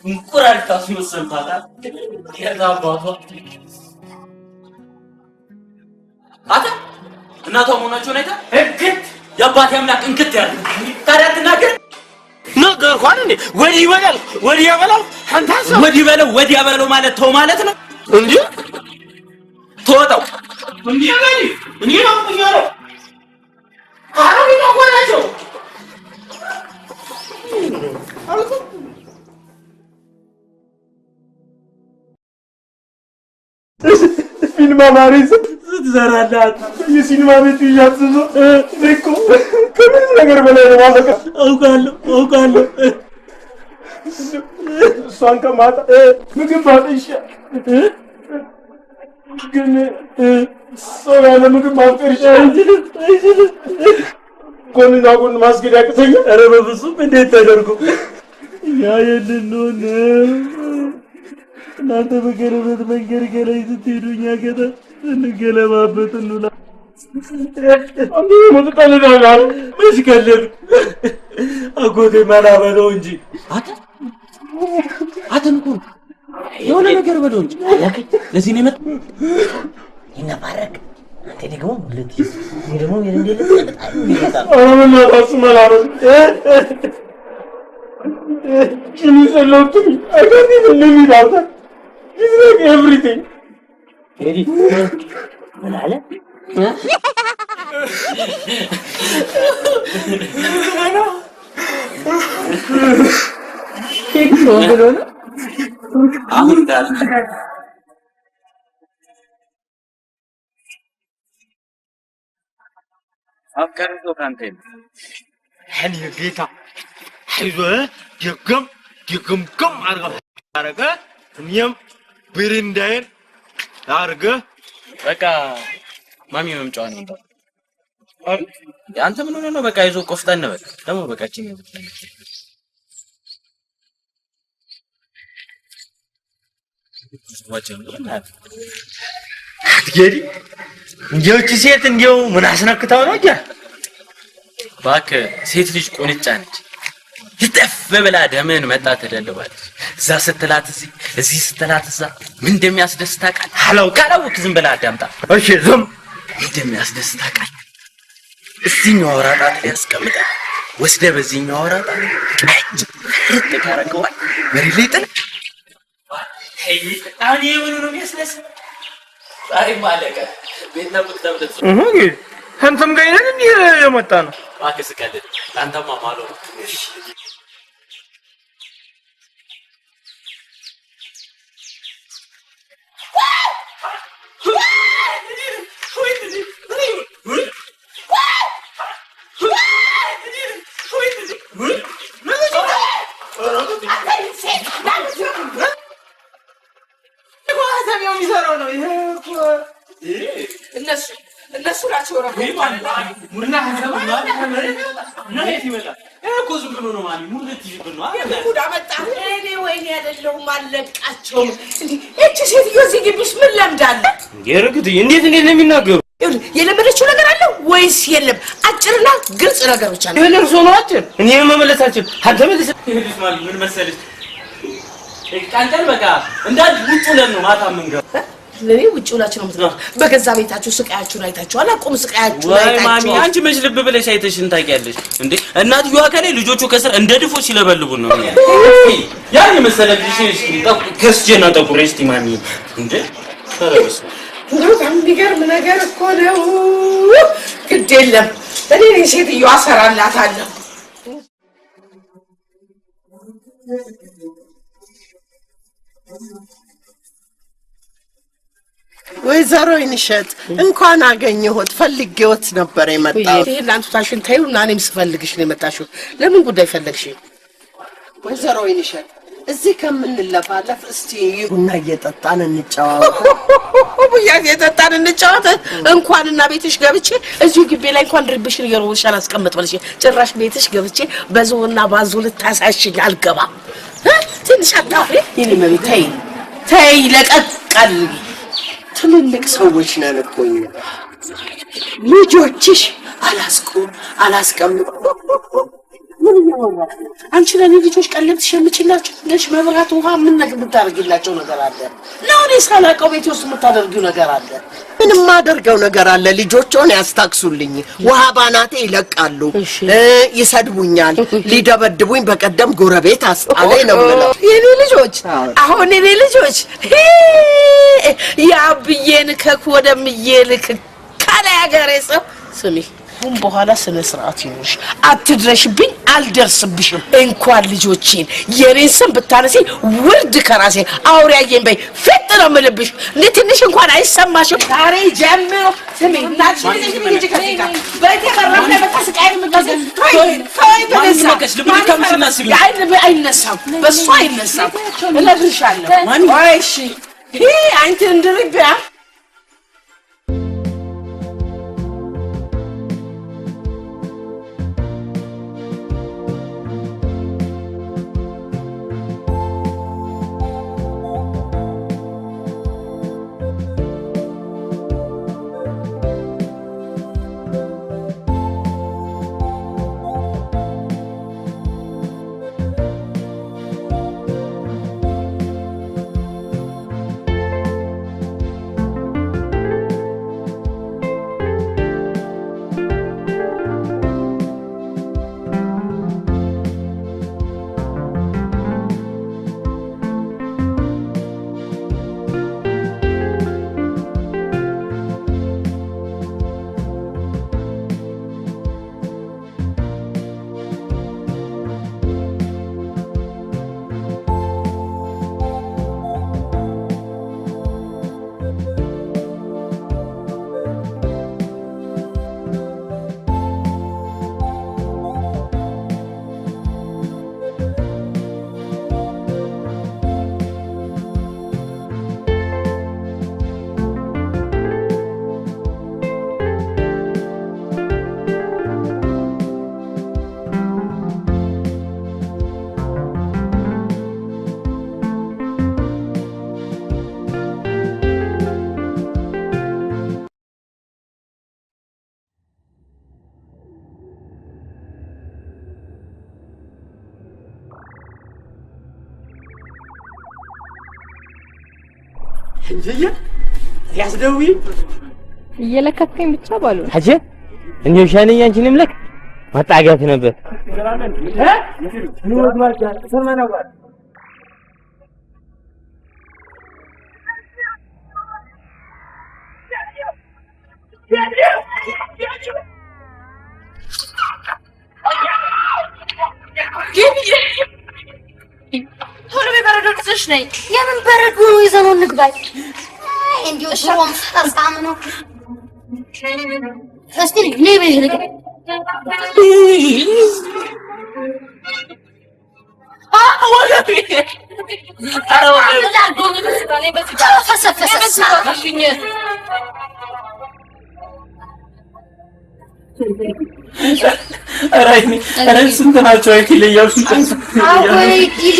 እንቁራሪታስ መሰልታታ ያዛባቷ አታ እናቷ መሆናቸውን አይታ እግት የአባቴ አምላክ እንክት ያለ ታዲያ ትናገር ነገር ሆነ እንዴ? ወዲህ በለው ወዲህ በለው አንታስ ወዲህ በለው ወዲህ በለው ማለት ተው ማለት ነው እንዴ? ተወጣው እንዴ በይ እንዴ ነው እንዴ አረብ ነው ወራቸው አልኩ ፊልም አማሪስ ትዘራላት የሲኒማ ቤት ይያዝዙ እኮ ከምን ነገር በላይ ነው ማለት አውቃለሁ እሷን ከማጣ ምግብ ባጥሽ ግን ሰው ያለ ምግብ ማፍቀር አይችልም። ጎንና ጎን ማስገድ ያቅተኛል። ኧረ በፍጹም እንዴት ተደርጎ ያ የልንሆን እናንተ በገለበት መንገድ ገላይ ስትሄዱ እኛ ገታ እንገለባበት እንውላ አንተ ሞትቀልዳል መስከለል አጎቴ ማላበለው እንጂ አትንኩ የሆነ ነገር በለው እንጂ ለዚህ ነው የመጣው ይነባረክ አንተ ደግሞ ሁለት ይሄ ደግሞ እንደሌለ ይመጣል አሁን ማስመላረስ ጭኒ ሰሎቱኝ አጋቲ ምን ይላል He's like everything. Eddie, ምን አለ? ኬክ ነው ብሎ ነው አሁን ዳል አፍቀርቶ ካንተ ሐኒ ጌታ አይዞ ድግም አርጋ እኛም ብሪንዳይን አርገ በቃ ማሚ መምጫው ነው አንተ ምን ሆነ ነው በቃ ይዞ ቆፍጣን በቃ ደግሞ በቃችን ነው አትገዲ እንዴዎች ሴት እንዴው ምን አስነክታው ነው ያ እባክህ ሴት ልጅ ቁንጫ ነች። ይጠፍ ብላ ደምን መጣ ተደልባለች። እዛ ስትላት እዚህ ስትላት እዛ ምን እንደሚያስደስት ታውቃለህ? ካላወቅ ዝም ብላ አዳምጣ። እሺ ዝም እንደሚያስደስት ታውቃለህ? እዚህኛው አውራጣት ያስቀምጣ ወስደ በዚህኛው አውራጣት ቀጭ ተካረከዋል መሬት ላይ ጥል አሁን የምን ነው የሚያስደስት? ዛሬ ማለቀ ቤትና ብትጠብጥ አንተም ጋር ይሄን እንዴ የመጣ ነው እባክህ ስቀልድ አንተማ ማሎ እነሱ ናቸው ነው ሙና እኮ ዝም ብሎ ነው ማለት ሙሉ ትይብን ነው ጉዳ መጣ። እኔ ወይኔ አይደለሁም አለቃቸው። እቺ ሴትዮ እዚህ ግቢሽ ምን ለምዳለ? የርግጥ እንዴት ነው የሚናገሩ? የለመደችው ነገር አለ ወይስ የለም? አጭርና ግልጽ ነገር ብቻ ነው። ይሄን እርሶ ነው አጭር እኔ መመለሳችን አንተ መልስ ይሄድስ ማለት ምን መሰለሽ ቃንቀን በቃ እንዳል ውጭ ለን ነው ማታ መንገር ለኔ ውጭ ውላችሁ ነው የምትኖር። በገዛ ቤታችሁ ስቃያችሁን አይታችሁ አላቆም ስቃያችሁ ወይ ማሚ አንቺ መች ልብ ብለሽ አይተሽን ታውቂያለሽ እንዴ? እናትየዋ ከላይ ልጆቹ ከስር እንደ ድፎ ሲለበልቡ ነው ያን መሰለ ልጅ ከስጀና ጠቁሬ እስቲ ማሚ እንዴ ተረበስ በጣም ቢገርም ነገር እኮ ነው። ግድ የለም እኔ ሴትዮዋ አሰራላታለሁ። ወይዘሮ ይንሸት እንኳን አገኘሁት። ፈልጌዎት ነበር የመጣሁት። ይሄን አንቱ ታሽን ታዩና እኔም ስፈልግሽ ነው የመጣሽው። ለምን ጉዳይ ፈለግሽ? ወይዘሮ ይንሸት እዚህ ከምንለፋለፍ እስቲ ቡና እየጠጣን እንጫወት። ቡና እየጠጣን እንጫወት። እንኳንና ቤትሽ ገብቼ እዚሁ ግቢ ላይ እንኳን ድርብሽን እየሮብሽ አላስቀምጥ ብለሽ ጭራሽ ቤትሽ ገብቼ በዞና ባዞ ልታሳሽኝ አልገባም። ትንሽ አታፍሪ? የኔ መቤት ተይ ለቀቀል ትልልቅ ሰዎች ነን እኮ ልጆችሽ አላስቀምጥ ምን ያወራ አንቺ ለኔ ልጆች ቀለብትሽ የምችላችሁ ለሽ መብራት ውሃ ምን ነገር ብታርግላቸው ነገር አለ ነው? እኔ ሳላውቀው ቤት ውስጥ የምታደርጊው ነገር አለ? ምንም ማደርገው ነገር አለ? ልጆቹን ያስታክሱልኝ፣ ውሃ ባናቴ ይለቃሉ፣ ይሰድቡኛል፣ ሊደበድቡኝ በቀደም ጎረቤት አስጣለኝ ነው የምለው። የኔ ልጆች አሁን የኔ ልጆች ያብዬን ከክ ወደምዬ ልክ ካለ ያገሬ ሰው ስሚ ሁን በኋላ ስነ ስርዓት ይኖርሽ። አትድረሽብኝ፣ አልደርስብሽም። እንኳን ልጆቼን የኔን ስም ብታነሲ ውርድ ከራሴ አውሪያዬን በይ ፍጥ ነው የምልብሽ። እንዴ ትንሽ እንኳን አይሰማሽም? ዛሬ ጀምሮ ስሚ እናትሽ ልጅ ምን ይጭከካ በተቀረፈ በተስቃይ ምትገዘ አይነሳም፣ በሱ አይነሳም። እነግርሻለሁ። እሺ ይሄ አንተ እንድርቢያ እንጂ ያስደውይ እየለከከኝ ብቻ ባሉ ሀጀ እንዴው ሻነኝ አንቺንም ለክ ማጣጋት ነበር ነው ወድማጃ ሰማናው ቶሎ በረዶ ትሽ ነኝ የምን በረዶ ነው ይዘነው እንግባይ እንዲው ሾም አሳም ነው እስቲ ነይ በይልኝ ስንት ናቸው አይትለያው አወይ ዲዲ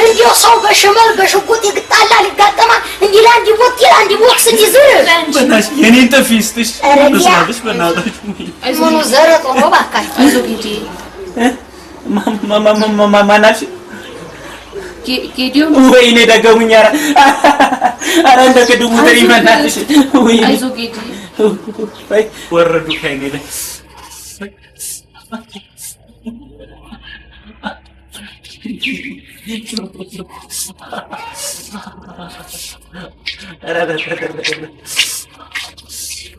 እንዲው ሰው በሽመል በሽጉጥ ይግጣላ ሊጋጠማ እንዲህ ላንዲ ቦት ይላንዲ ቦክስ እንዲዝር በእናትሽ የኔን ጥፊስትሽ ልስናልሽ በእናትሽ ምኑ ዘረጦ ነው ባካይ አይዞ ዲዲ ማናሽ ጌዲዮ ወይኔ ደገሙኝ ኧረ እንደ ቅድሙ ተሪ በእናትሽ አይዞ ጌዲ ወረዱ ከእኔ ላይ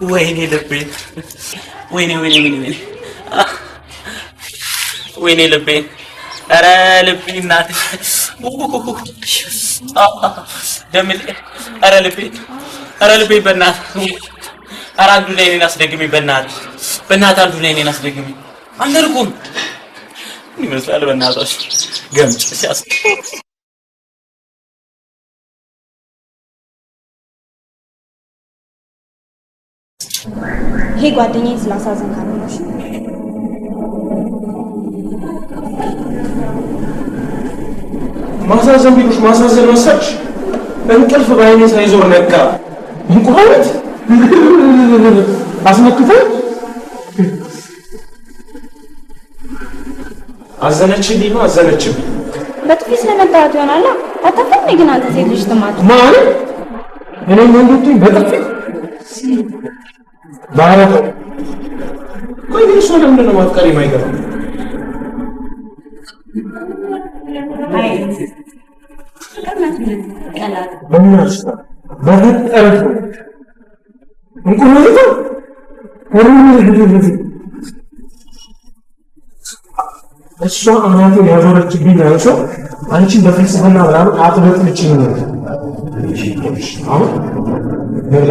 ወይኔ ልቤን ወይኔ ልቤን ኧረ ልቤ እናትሽ ደምል ኧረ ልቤ በእናትህ ኧረ አንዱ ላይ እኔን አስደግሚ በእናትህ አንዱ ላይ እኔን አስደግሚ አንደርኩም ይመስላል በእናትሽ ገምጭ ሲያስ ይሄ ጓደኛዬ ስላሳዘንካት ነው። ማሳዘን ቢሉሽ ማሳዘን መሰልሽ? እንቅልፍ በዓይኔ ሳይዞር ነጋ። እንቁራሪት አስመክቶ አዘነችልኝ ነው አዘነችልኝ። በጥፊ ስለመታወት ይሆናል። አታውቅም ግን አንተ ሴት ልጅ ትማት ማለት እኔ ወንዶቱኝ በጥፊ ባረፈ ቆይ ግን እሷ ለምንድን ነው ማፍቀር የማይገባው? በእናትሽ በፈጠረሽ እንቁራሪት እሷ አናቴን ያዞረችብኝ አንሶ አንቺን በፍልስፍና ምናምን አትበጥልጭኝ ነው። አሁን ገላ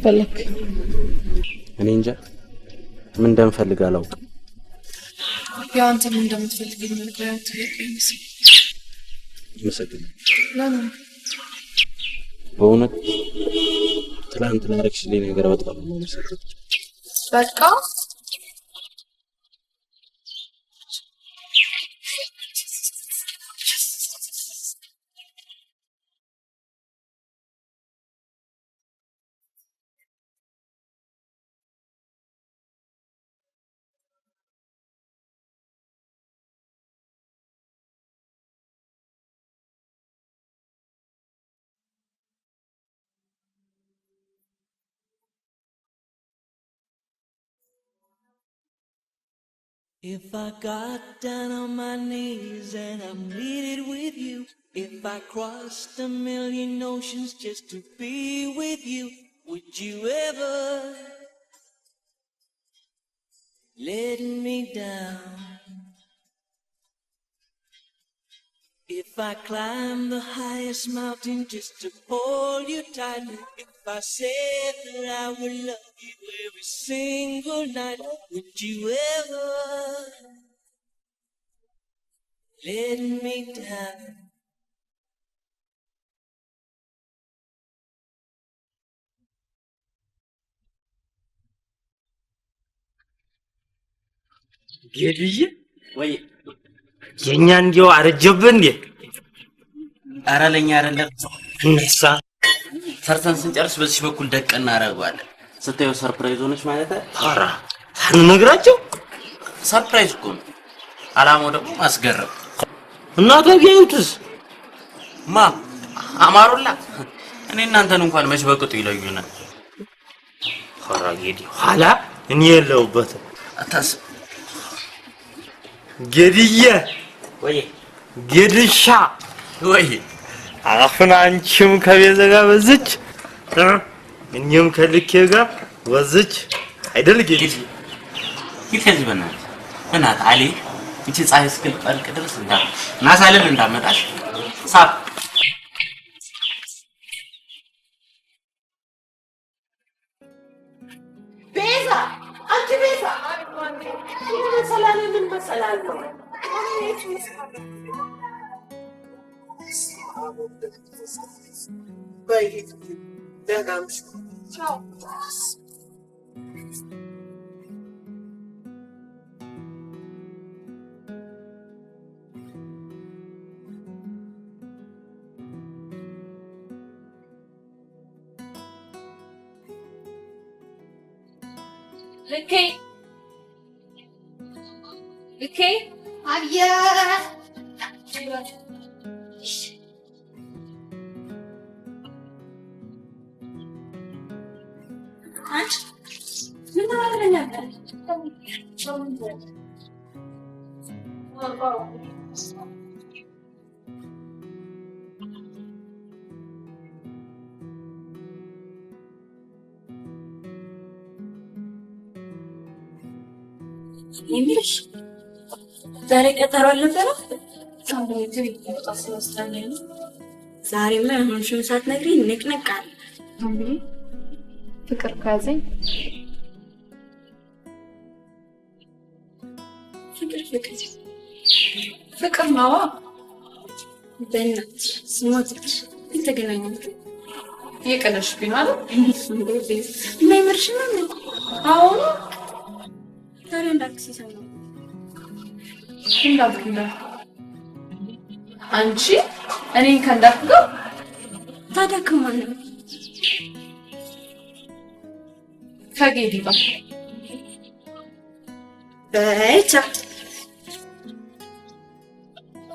ፈለክ እኔ እንጃ ምን እንደምፈልግ አላውቅም። ያው አንተ ምን እንደምትፈልግ የምነግርህ ትጠይቀኝ መሰለኝ። ለምን በእውነት ትላንት ላደረግሽልኝ ነገር በጣም ነው መሰለኝ። በቃ If I got down on my knees and I pleaded with you, if I crossed a million oceans just to be with you, would you ever let me down? If I climb the highest mountain just to hold you tight, if I said that I would love you every single night, would you ever let me down? ጌድዬ ወይ የኛ እንዲያው አረጀብህ እንዴ? ኧረ ለኛ አይደለም እነሳ ሰርተን ስንጨርስ በዚህ በኩል ደቅ እናደርገዋለን። ስታየው ሰርፕራይዝ ሆነች ማለት አይደል? ኧረ ሳንነግራቸው ሰርፕራይዝ እኮ ነው። አላማው ደግሞ ማስገረም። እናቷ ቢያዩትስ? ማ አማሩላ እኔ እናንተን እንኳን መች በቅጡ ይለዩናል። ኧረ ጌዲ ኋላ እኔ የለሁበትም አታስብ። ጌዲዬ ወይ ጌድሻ ወይ አሁን አንቺም ከቤዛ ጋር በዝች እኔም ከልኬ ጋር ወዝች አይደል ጌዲ? ይከዚህ በእናትህ አሊ እቺ ፀሐይ እስክትጠልቅ ድረስ ናሳለን እንዳመጣሽ ሳብ ቤዛ አንቺ ቤዛ ሰላም ምን መሰላል ነው ባይ ደጋምሽ ቻው Okay. አብያ አንቺ ምን ማለት ነበር? የሚልሽ ዛሬ ቀጠሮ አልነበረም? ሳምንት ይወጣ ስለስተኛኝ ዛሬማ የሆንሽውን ሳትነግሪኝ ንቅንቅ አለ። እንግዲህ ፍቅር ካዘኝ ፍቅር ነዋ። በእናትሽ ስሞትሽ የተገናኛችሁ የቀለድሽብኝ ነው አይደል? የማይመርሽ ነው። አሁን ዛሬ እንዳክስ ይሰማል እንዳትኩና አንቺ እኔን ከእንዳልኩ ጋር ታዲያ ከማን ነው? ከጌዲ ጋር በይቻ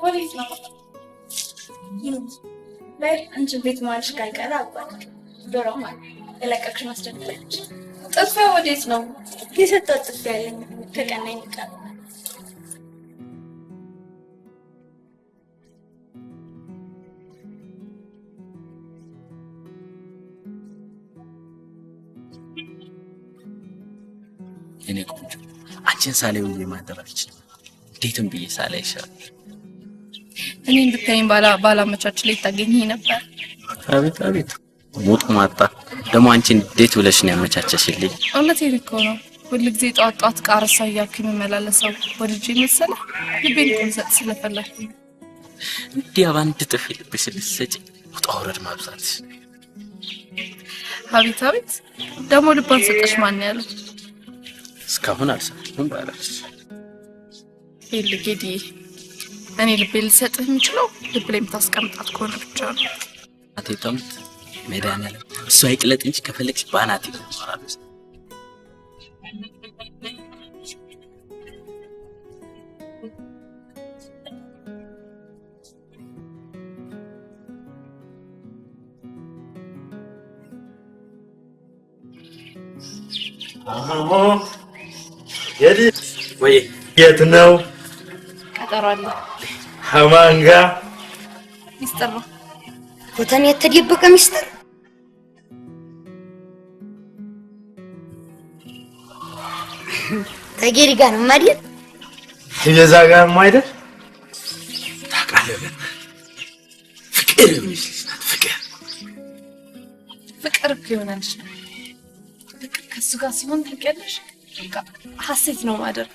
ወዴት ነው? ላይ አንቺ ቤት ማለሽ ካልቀረ አባል ዶሮ ማለት የለቀቅሽ ማስደንገጥ ጥፊያ ወዴት ነው? የሰጠው ጥፊያ ያለኝ ከቀናኝ ቃል እኔ ቆንጆ አንቺን ሳሌው የማደራች እንዴትም ብዬ ሳላይ ይሻል። እኔን ብታይኝ ባላመቻች ላይ ታገኘኝ ነበር። አቤት አቤት ሞት ማጣ ደግሞ አንቺን እንዴት ብለሽ ነው ያመቻቸሽልኝ? እውነቴን እኮ ነው። ሁልጊዜ ጧት ጧት ቃርሳ እያልኩኝ የምመላለሰው ወልጄ መሰለህ ልቤን ኮንሰጥ ስለፈለኩኝ እንዲያ ባንድ ጥፊ ልብሽ ልትሰጪ ውጣ ውረድ ማብዛት። አቤት አቤት ደግሞ ልባን ሰጠሽ ማን ያለው? እስካሁን አልሰማሁም ባላች ጌዲ እኔ ልቤ ልሰጥህ የምችለው ልብ ላይ የምታስቀምጣት ከሆነ ብቻ ነው። አቴታምት መድኃኒዓለም እሱ አይቅለጥ እንጂ ከፈለግሽ ባናት ይኖራል። የዲ ወይ የት ነው? ቀጠሮ አለ። ከማን ጋር? ሚስጥር ነው። ቦታን የተደበቀ ሚስጥር ከጌዲ ጋር ነው ማለት? ከቤዛ ጋር ነው አይደል? ታውቃለህ ፍቅር ይመስላል። ፍቅር እኮ ይሆናል። ፍቅር ከሱ ጋር ሲሆን ታውቂያለሽ ሀሴት ነው ማደርግ።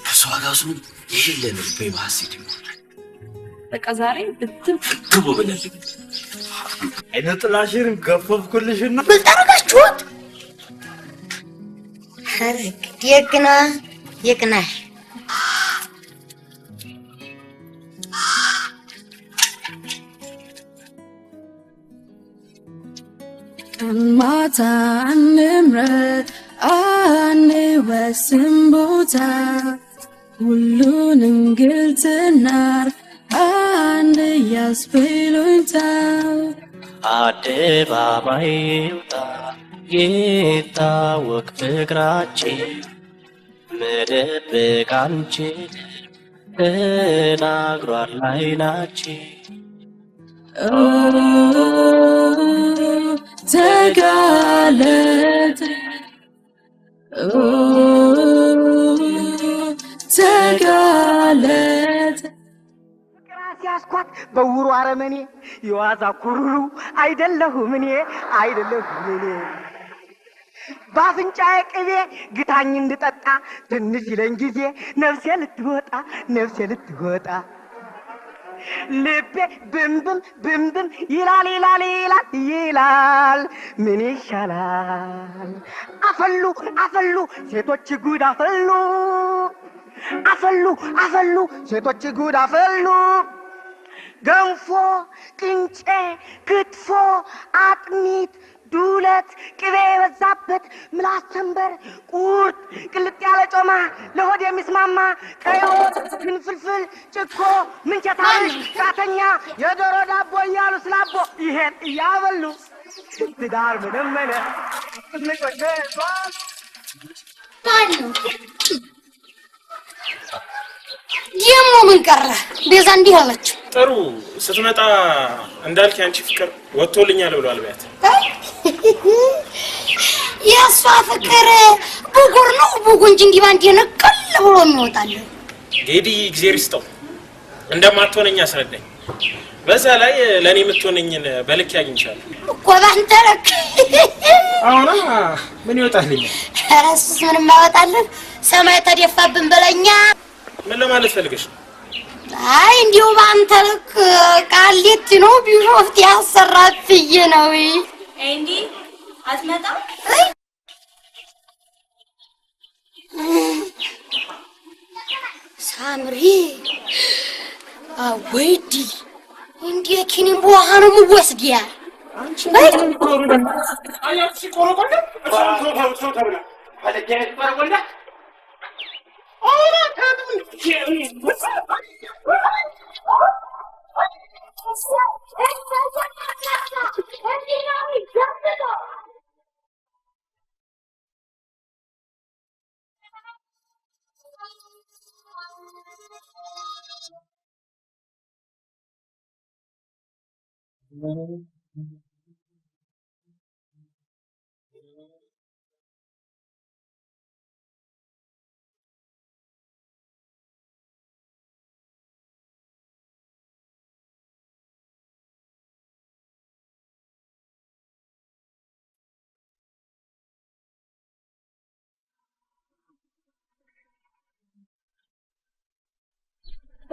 ከሷ ጋር ሲሆን የሌለ ልቤ በሀሴት ይሞላል። በቃ ዛሬ ብትም ግቡ ብለሽ አይነ ጥላሽን ገፈፍኩልሽና በልጣረጋችሁት የቅና የቅናሽ ቀን ማታ እንምረጥ አንወስን ቦታ ሁሉንም ግልጽ እናድርግ አንድ ያስብሉኝታ አደባባይ ይውጣ ይታወቅ ፍቅራችን መደበቅ አንችልም ተናግሯል ዓይናችን ተጋለጠ ተጋለጠ ሲያስኳት በውሩ አረመኔ የዋዛ ኩሩሩ አይደለሁም እኔ ባፍንጫዬ ቅቤ ግታኝ እንድጠጣ ትንሽ ይለኝ ጊዜ ነፍሴ ልትወጣ ልቤ ብምብም ይላል ምን ይሻላል አፈሉ ሴቶች ጉድ አፈሉ ሴቶች ጉድ አፈሉ ገንፎ ቅንጬ ክትፎ አጥሚት ዱለት ቅቤ የበዛበት ምላስ ተንበር ቁርጥ ቅልጥ ያለ ጮማ ለሆድ የሚስማማ ቀይ ወጥ ፍልፍል ጭኮ ምንቸታዊ ቃተኛ የዶሮ ዳቦ እያሉ ስላቦ ይሄን እያበሉ ትዳር መደመነ የሞ ምን ቀረ ቤዛ እንዲህ አለች ጥሩ ስትመጣ እንዳልክ ያንቺ ፍቅር ወጥቶልኛል ብሏል ቢያት የሷ ፍቅር ቡጉር ነው ቡጉንጂ እንዲህ ባንዴ ነቀል ብሎ የሚወጣል ጌዲ እግዚአብሔር ይስጠው እንደማትሆነኝ አስረዳኝ በዛ ላይ ለኔ የምትሆነኝን በልክ ያግኝቻለሁ እኮ ባንተ ለክ አሁን ምን ይወጣልኛል እሱስ ምንም አወጣልህ ሰማይ ተደፋብን በለኛ ምን ለማለት ፈልገሽ አይ እንዲው ባንተ ለክ ቃሊቲ ነው ቢሾፍት ያሰራት ፍዬ ነው እንዲ አትመጣም ሳምሪ አወይዲ እንዴ ኪኒ ቦሃኑ ወስዲያ አንቺ ምን ፕሮብለም አያቺ ቆሮቆንደ ሰው ተብላ አለጀት ቆሮቆንደ ኦራ ታቱን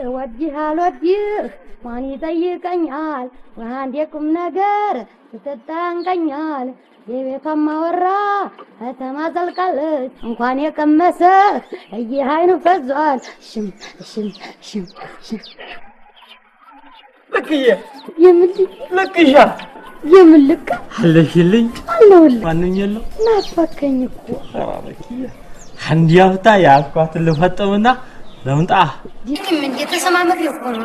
ወዲህ ማን ይጠይቀኛል ወንድ የቁም ነገር ተጠጣንቀኛል የቤቷማ ወራ ከተማ ዘልቃለች እንኳን የቀመሰ እየሃይኑ ፈዟል ሽም ልክዬ ልክሻ የምልክ አለሽልኝ አለውል ማንኛለው ናፈከኝ እኮ አባኪያ አንድ ያፍታ ያኳት ልፈጠውና ለምጣ ዲክም እንደተሰማመክ ይቆም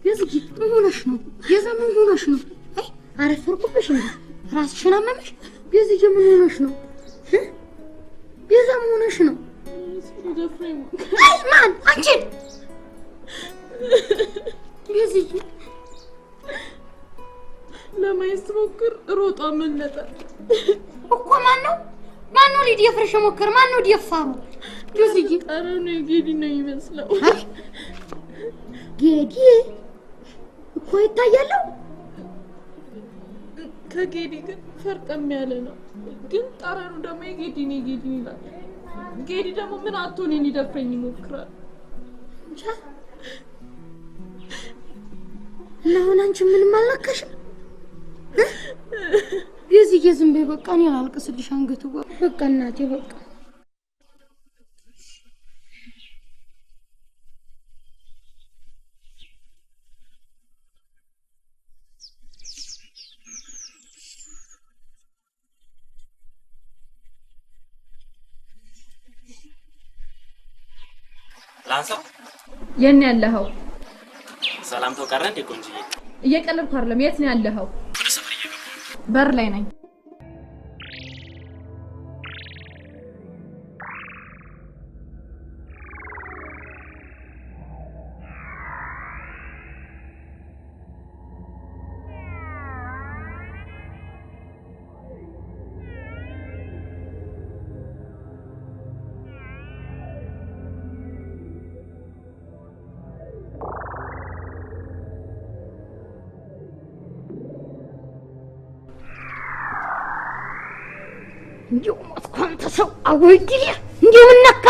የዝጊ ምን ሆነሽ ነው? የዘመን ሆነሽ ነው? አይ አረፈርኩብሽ እንዴ? ራስሽን አመመሽ? የዝጊ ምን ሆነሽ ነው? የዘመን ሆነሽ ነው? አይ ማን አንቺ? የዝጊ ለማየት ሞክር ሮጣ መለጠ እኮ ማን ነው? ማን ነው ሊደፍርሽ ሞክር? ማን ነው ደፋሩ? የዝጊ አረኑ ጌዲ ነው ይመስለው። ጌዲ እኮ ይታያለው። ከጌዲ ግን ፈርጠም ያለ ነው። ግን ጠረኑ ደግሞ የጌዲ ነው ጌዲ ይላል። ጌዲ ደግሞ ምን አጥቶን ሊደፍረኝ ይሞክራል። ለምን አንቺ ምንም አልነካሽም? የዚህ ዝም በይ በቃ እኔ አልቅስልሽ አንገቱ በቃ እናቴ በቃ ላንሳው የኔ ያለኸው ሰላምታው ቀረ እንዴ ቆንጆዬ? እየቀለድኩ አይደለም። የት ነው ያለኸው? በር ላይ ነኝ። እንዲሁ ማስኳንተ ሰው አወይዲያ እንዲሁ ምነካ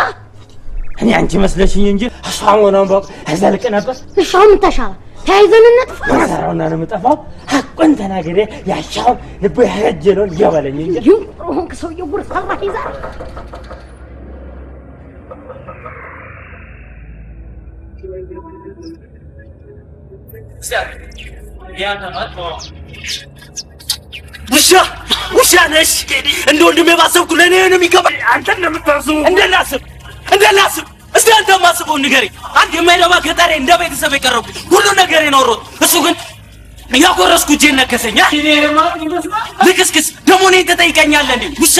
እኔ አንቺ መስለሽኝ እንጂ እሷም ሆነን በቃ እዘልቅ ነበር። እሷም ተሻለ ተያይዘን እንጥፋ ማሰራውና ነው የምጠፋው። ሐቁን ተናግሬ ያሻው ልቡ ያረጀለውን እያበለኝ እንጂ ይሁን ከሰው ይውር ሰራህ ይዛ ውሻ ነሽ እንደ ወንድሜ ባሰብኩ ለኔ ነው የሚገባ። አንተ እንደምታስበው እንደላስብ እስቲ አንተ ማስበው ንገረኝ። አንተ የማይረባ ገጠሬ እንደ ቤተሰብ የቀረብኩ ሁሉ ነገር የኖሮት እሱ ግን ያጎረስኩ እጄን ነከሰኝ። ልክስክስ ደግሞ እኔን ትጠይቀኛለህ እንዴ? ውሻ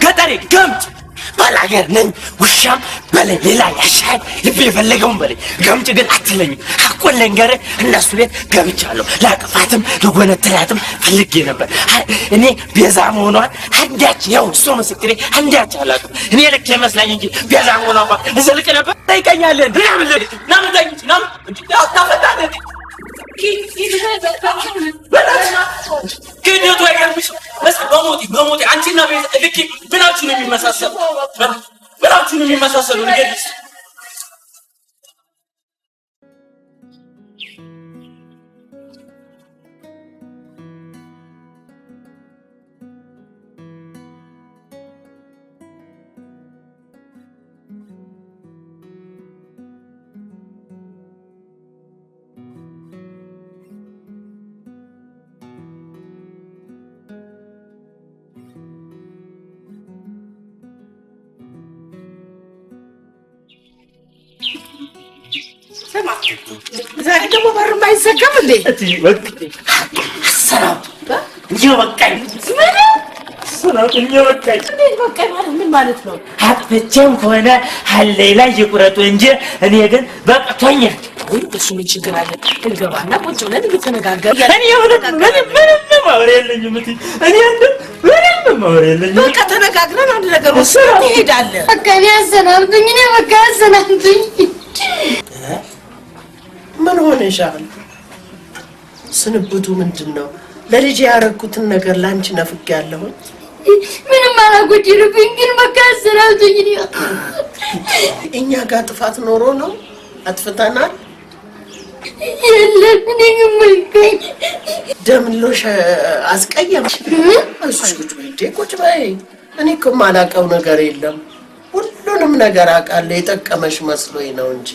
ገጠሬ ገምት ባላገር ነኝ ውሻም በለኝ ሌላ ያሻል ልቤ የፈለገውን በለኝ። ገምጭ ግን አትለኝም። ሐቁን ልንገርህ እነሱ ቤት ገብቻለሁ። ላቅፋትም ልጎነትላትም ፈልጌ ነበር። እኔ ቤዛ መሆኗን አንዳች ያው እሱ ምስክሬ አንዳች አላውቅም። እኔ ልክ የመስላኝ እንጂ ቤዛ መሆኗን እዘልቅ ነበር። ጠይቀኛለህ እንዴ? ናምጠኝ ናም ታፈታለህ ግንቱ አይገርምሽ? እስኪ በሞቴ አንቺና ቤዛ ልክ ብላችሁ ነው የሚመሳሰሉ ብላችሁ ነው የሚመሳሰሉ ንገሪኝ። ዛሬ ደግሞ በር ማይዘጋም እንዴ? ሰላም ይወቀኝ ሰላም ይወቀኝ። እንዴት በቃኝ ማለት ምን ማለት ነው? አጥፍቼም ሆነ ሀሌ ላይ ይቁረጡ እንጂ እኔ ግን በቅቶኛል። እሱ ምን ችግር አለ? እንገባና ቁጭ ብለን እየተነጋገርን እኔ ምንም ማወር የለኝም። እኔ ምንም ማወር የለኝም። በቃ ተነጋግረን አንድ ነገር ወስነን እንሄዳለን። በቃ እኔ አዘናብኝ እኔ በቃ አዘናብኝ። ምን ሆነሻል? ስንብቱ ምንድን ነው? ለልጄ ያረኩትን ነገር ላንቺ ነፍቄያለሁ። ምንም አላጎደለብኝ ግን በቃ አዘናብኝ። እኛ ጋር ጥፋት ኖሮ ነው አጥፍተናል። የለም እኔ ግን መልካኝ ደምሎሽ አስቀየምሽ። እሱሽ ቁጭ በይ እንዴ ቁጭ በይ። እኔ እኮ የማላውቀው ነገር የለም። ሁሉንም ነገር አውቃለሁ። የጠቀመሽ መስሎኝ ነው እንጂ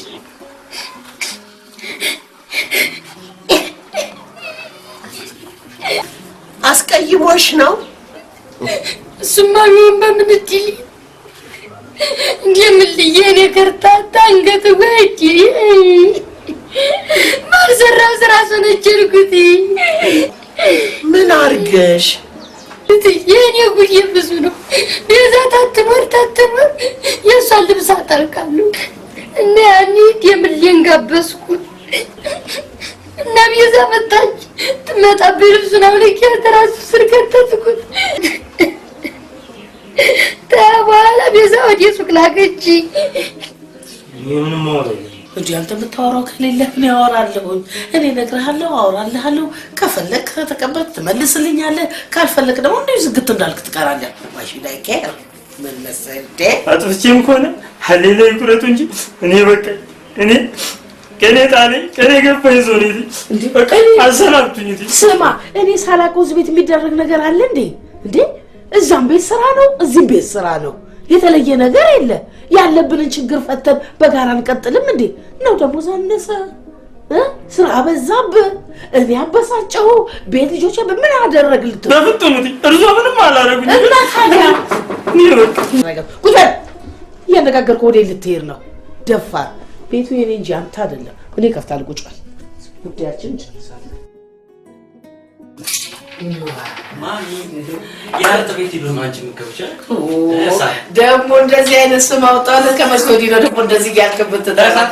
አስቀይሞሽ ነው። እሱማ ቢሆን በምን እድል እንደምን ልዬ እኔ ከርታታ አንገት በእጅ ባልሰራው ስራ ሰነጀልኩት። ምን አርገሽ? የኔ ጉዴ ብዙ ነው። ቤዛ ታትኖር የእሷን ልብስ አጠርቃለሁ እና ያኔ የምሌን ጋበዝኩት እና ቤዛ መጣች። ትመጣብኝ ልብሱን አውልቄ ተራሱ ስር ከተትኩት። በኋላ ቤዛ ወደ ሱቅ ላከችኝ። ምንም ማውራት እንጂ አንተ የምታወራው ከሌለህ እኔ አወራለሁ። እኔ እነግርሃለሁ፣ አወራልሃለሁ። ከፈለክ ተቀበል ትመልስልኛለህ፣ ካልፈለክ ደግሞ እንደዚህ ዝግት እንዳልክ ትቀራለህ። ማሽ ላይ ከር ምን መሰለህ አጥፍቼም ከሆነ ሐሌላ ይቁረጡ እንጂ እኔ በቃ እኔ ከኔ ጣለኝ ከኔ ገባኝ ዞኔ እንዴ በቃ አሰናብቱኝ። ስማ እኔ ሳላውቀው እዚህ ቤት የሚደረግ ነገር አለ እንዴ? እንዴ እዛም ቤት ስራ ነው፣ እዚህም ቤት ስራ ነው። የተለየ ነገር የለ። ያለብንን ችግር ፈተን በጋራ እንቀጥልም እንዴ? ነው ደግሞ ሳነሰ ስራ በዛብህ፣ እኔ አበሳጨሁ፣ ቤት ልጆቼ ምን አደረግልት? በፍጥሙት እርሶ ምንም አላረጉኝ እና ታዲያ ቁጭ በል። እያነጋገርኩ ወዴት ልትሄድ ነው? ደፋር ቤቱ የኔ እንጂ አንተ አይደለም። እኔ ከፍታለሁ። ቁጭ በል። ጉዳያችን እንጨርሳለን። ማሚ ያርጥ ቤት ይበማንጭ ምከብቻ ደግሞ እንደዚህ አይነት ስም አውጣለህ። ከመቼ ወዲህ ነው ደግሞ እንደዚህ ያልከበት? ተዳሳት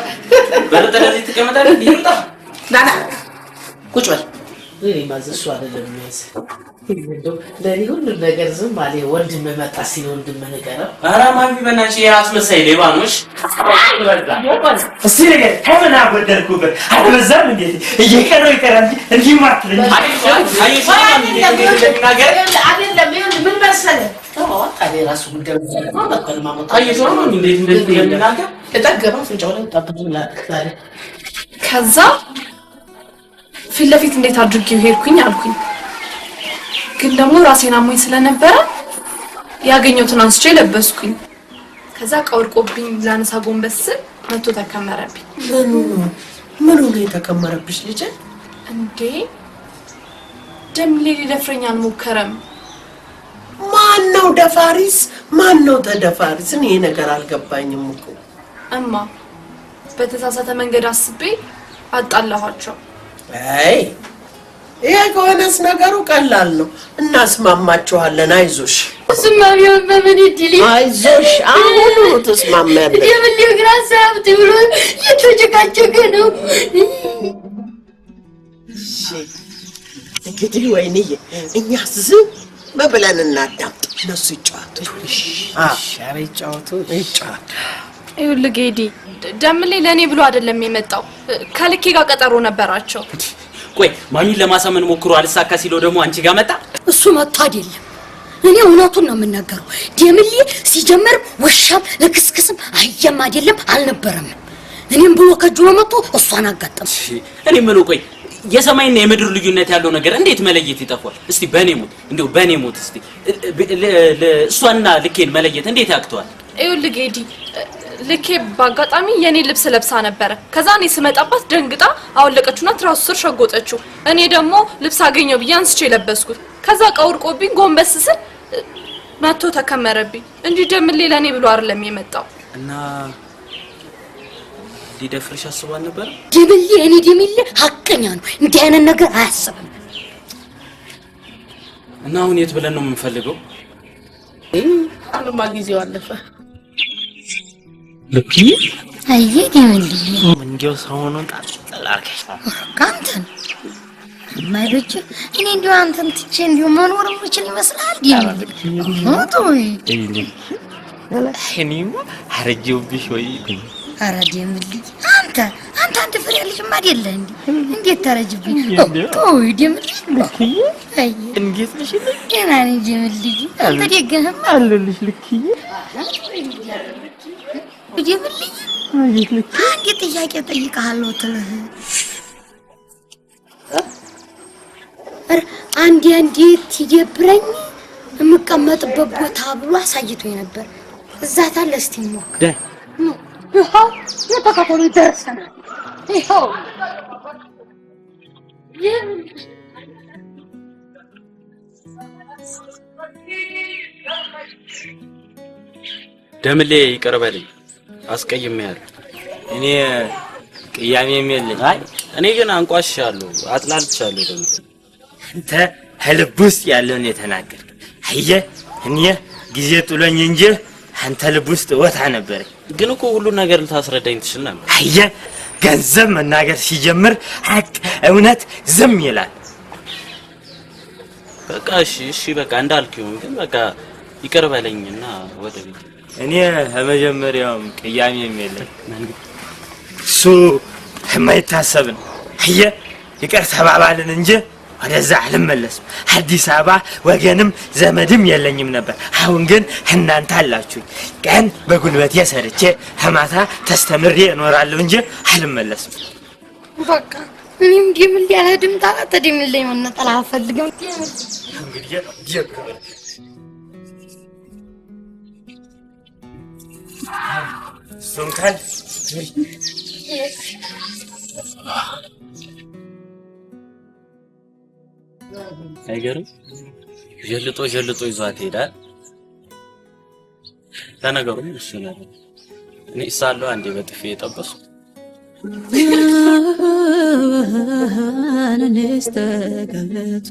በረጠለዚህ ተቀመጣለህ። ይምጣ ናና ቁጭ በል። እኔ ማዘሱ አይደለም የሚያዝ ለኔ ሁሉ ነገር ዝም አለ። ወንድም መጣ ሲል ወንድም ነገረው። ኧረ ማሚ በእናትሽ የአስመሳይ ሌባ ነሽ። እስቲ ነገር ከምን አጎደልኩበት? አልበዛም እንዴ? እየቀረው ይቀራል እንጂ ማትለኝ አይደለም። ምን መሰለህ ታዲያ ራሱ ጉዳይ ማመጣል ማመጣ አይዞህ እንዴት እንደሚናገር ተጠገበ ፍንጫው ላይ ወጣበት ዛሬ። ከዛ ፊት ለፊት እንዴት አድርጌው ሄድኩኝ አልኩኝ። ግን ደግሞ ራሴን አሞኝ ስለነበረ ያገኘሁትን አንስቼ ለበስኩኝ። ከዛ ቀውርቆብኝ ላነሳ ጎንበስ መቶ ተከመረብኝ። ምኑ ነው የተከመረብሽ ልጅ? እንዴ ደምሌ ሊደፍረኝ አልሞከረም። ማን ነው ደፋሪስ? ማን ነው ተደፋሪስ? እኔ ነገር አልገባኝም እኮ እማ። በተሳሳተ መንገድ አስቤ አጣላኋቸው። አይ ይሄ ከሆነስ ነገሩ ቀላል ነው። እናስማማችኋለን። አይዞሽ ስማ ቢሆን በምን ይድሊ አይዞሽ። አሁን ተስማማለን። ደምሌ ግራ ሳብት ብሎ የተጨቃጨቀ ነው። እንግዲህ ወይንዬ እኛ ዝም ብለን እናዳምጥ። እነሱ ይጫወቱ። ኧረ ይጫወቱ ይጫወቱ። ይኸውልህ ጌዲ ደምሌ ለእኔ ብሎ አይደለም የመጣው። ከልኬ ጋር ቀጠሮ ነበራቸው። ቆይ ማሚን ለማሳመን ሞክሮ አልሳካ ሲለው ደግሞ አንቺ ጋር መጣ። እሱ መጣ አይደለም። እኔ እውነቱን ነው የምናገረው። ደምሌ ሲጀመር ወሻም ለክስክስም አህያም አይደለም አልነበረም። እኔም ብሎ ከጅሎ መጥቶ እሷን አጋጠም። እኔ ምን ቆይ የሰማይና የምድር ልዩነት ያለው ነገር እንዴት መለየት ይጠፋል? እስቲ በኔ ሞት እንደው በኔ ሞት እስቲ እሷና ልኬን መለየት እንዴት ያቅተዋል? ይኸውልህ ጌዲ ልኬ በአጋጣሚ የኔ ልብስ ለብሳ ነበር። ከዛ እኔ ስመጣባት ደንግጣ አወለቀችውና ትራሱ ስር ሸጎጠችው። እኔ ደግሞ ልብስ አገኘው ብዬ አንስቼ ለበስኩት። ከዛ ቀውርቆብኝ ጎንበስ ስል መቶ ተከመረብኝ እንጂ ደምሌ ለኔ ብሎ አይደለም የመጣው። እና ሊደፍርሽ አስቧል ነበር? ደምሌ እኔ ደምሌ ሐቀኛ ነው። እንዲህ አይነት ነገር አያስብም። እና አሁን የት ብለን ነው የምንፈልገው? አለማ ጊዜው አለፈ። ልክ አየ ደምሌ እንዴው ሰሞኑን ጣጣላርከሽ ካንተን ማይዶች እኔ እንዲሁ አንተን ትቼ እንዲሁ መኖር የምችል ይመስላል። እኔማ አረጀሁብሽ ወይ? ኧረ ደምሌ አንተ አንድ ፍሬ ልጅማ አይደለህ እንዴ? እንዴት ታረጅብኝ? ቆይ ደምሌ አይ እንዴት ነሽ? ገና ነኝ ደምሌ። አንተ ደግነህም አለልሽ ልክዬ ደምሌ። አንድ ጥያቄ ጠይቀሃለሁ ትልህ አንዴ ትደብረኝ የምቀመጥበት ቦታ ብሎ አሳይቶኝ ነበር። እዛ ታለ እስቲ ሞክ ይኸው የተከተሉ ደርሰናል። ይኸው ደምሌ ይቅር በለኝ፣ አስቀይሜያለሁ። እኔ ቅያሜም የለኝ። አይ እኔ ግን አንቋሽሻለሁ፣ አጥላልቻለሁ። ደግሞ አንተ ከልብ ውስጥ ያለውን የተናገርክ አየህ። እኔ ጊዜ ጥሎኝ እንጂ አንተ ልብ ውስጥ ቦታ ነበር። ግን እኮ ሁሉ ነገር ልታስረዳኝ ትችል ነበር። አየህ ገንዘብ መናገር ሲጀምር ሀቅ እውነት ዝም ይላል። በቃ እሺ በቃ እንዳልከው ግን በቃ ይቅር በለኝና ወደ ቤት። እኔ ከመጀመሪያውም ቅያሜም የለኝ። እሱ የማይታሰብ ነው። አየህ ይቅር ተባባልን እንጂ ወደዛ አልመለስም። አዲስ አበባ ወገንም ዘመድም የለኝም ነበር። አሁን ግን እናንተ አላችሁ። ቀን በጉልበቴ ሰርቼ ማታ ተስተምሬ እኖራለሁ እንጂ አልመለስም። በቃ እኔም ዲምል ያለ ድምጣ ተዲምል ላይ መነጠላ አፈልግም። እንግዲህ ጀክረ ሱንካል አይገርም? ጀልጦ ይዟት ሄዳል። ለነገሩ እሱ ነው። እኔ ሳለው አንዴ በጥፌ የጠበስኩ ነስተገለት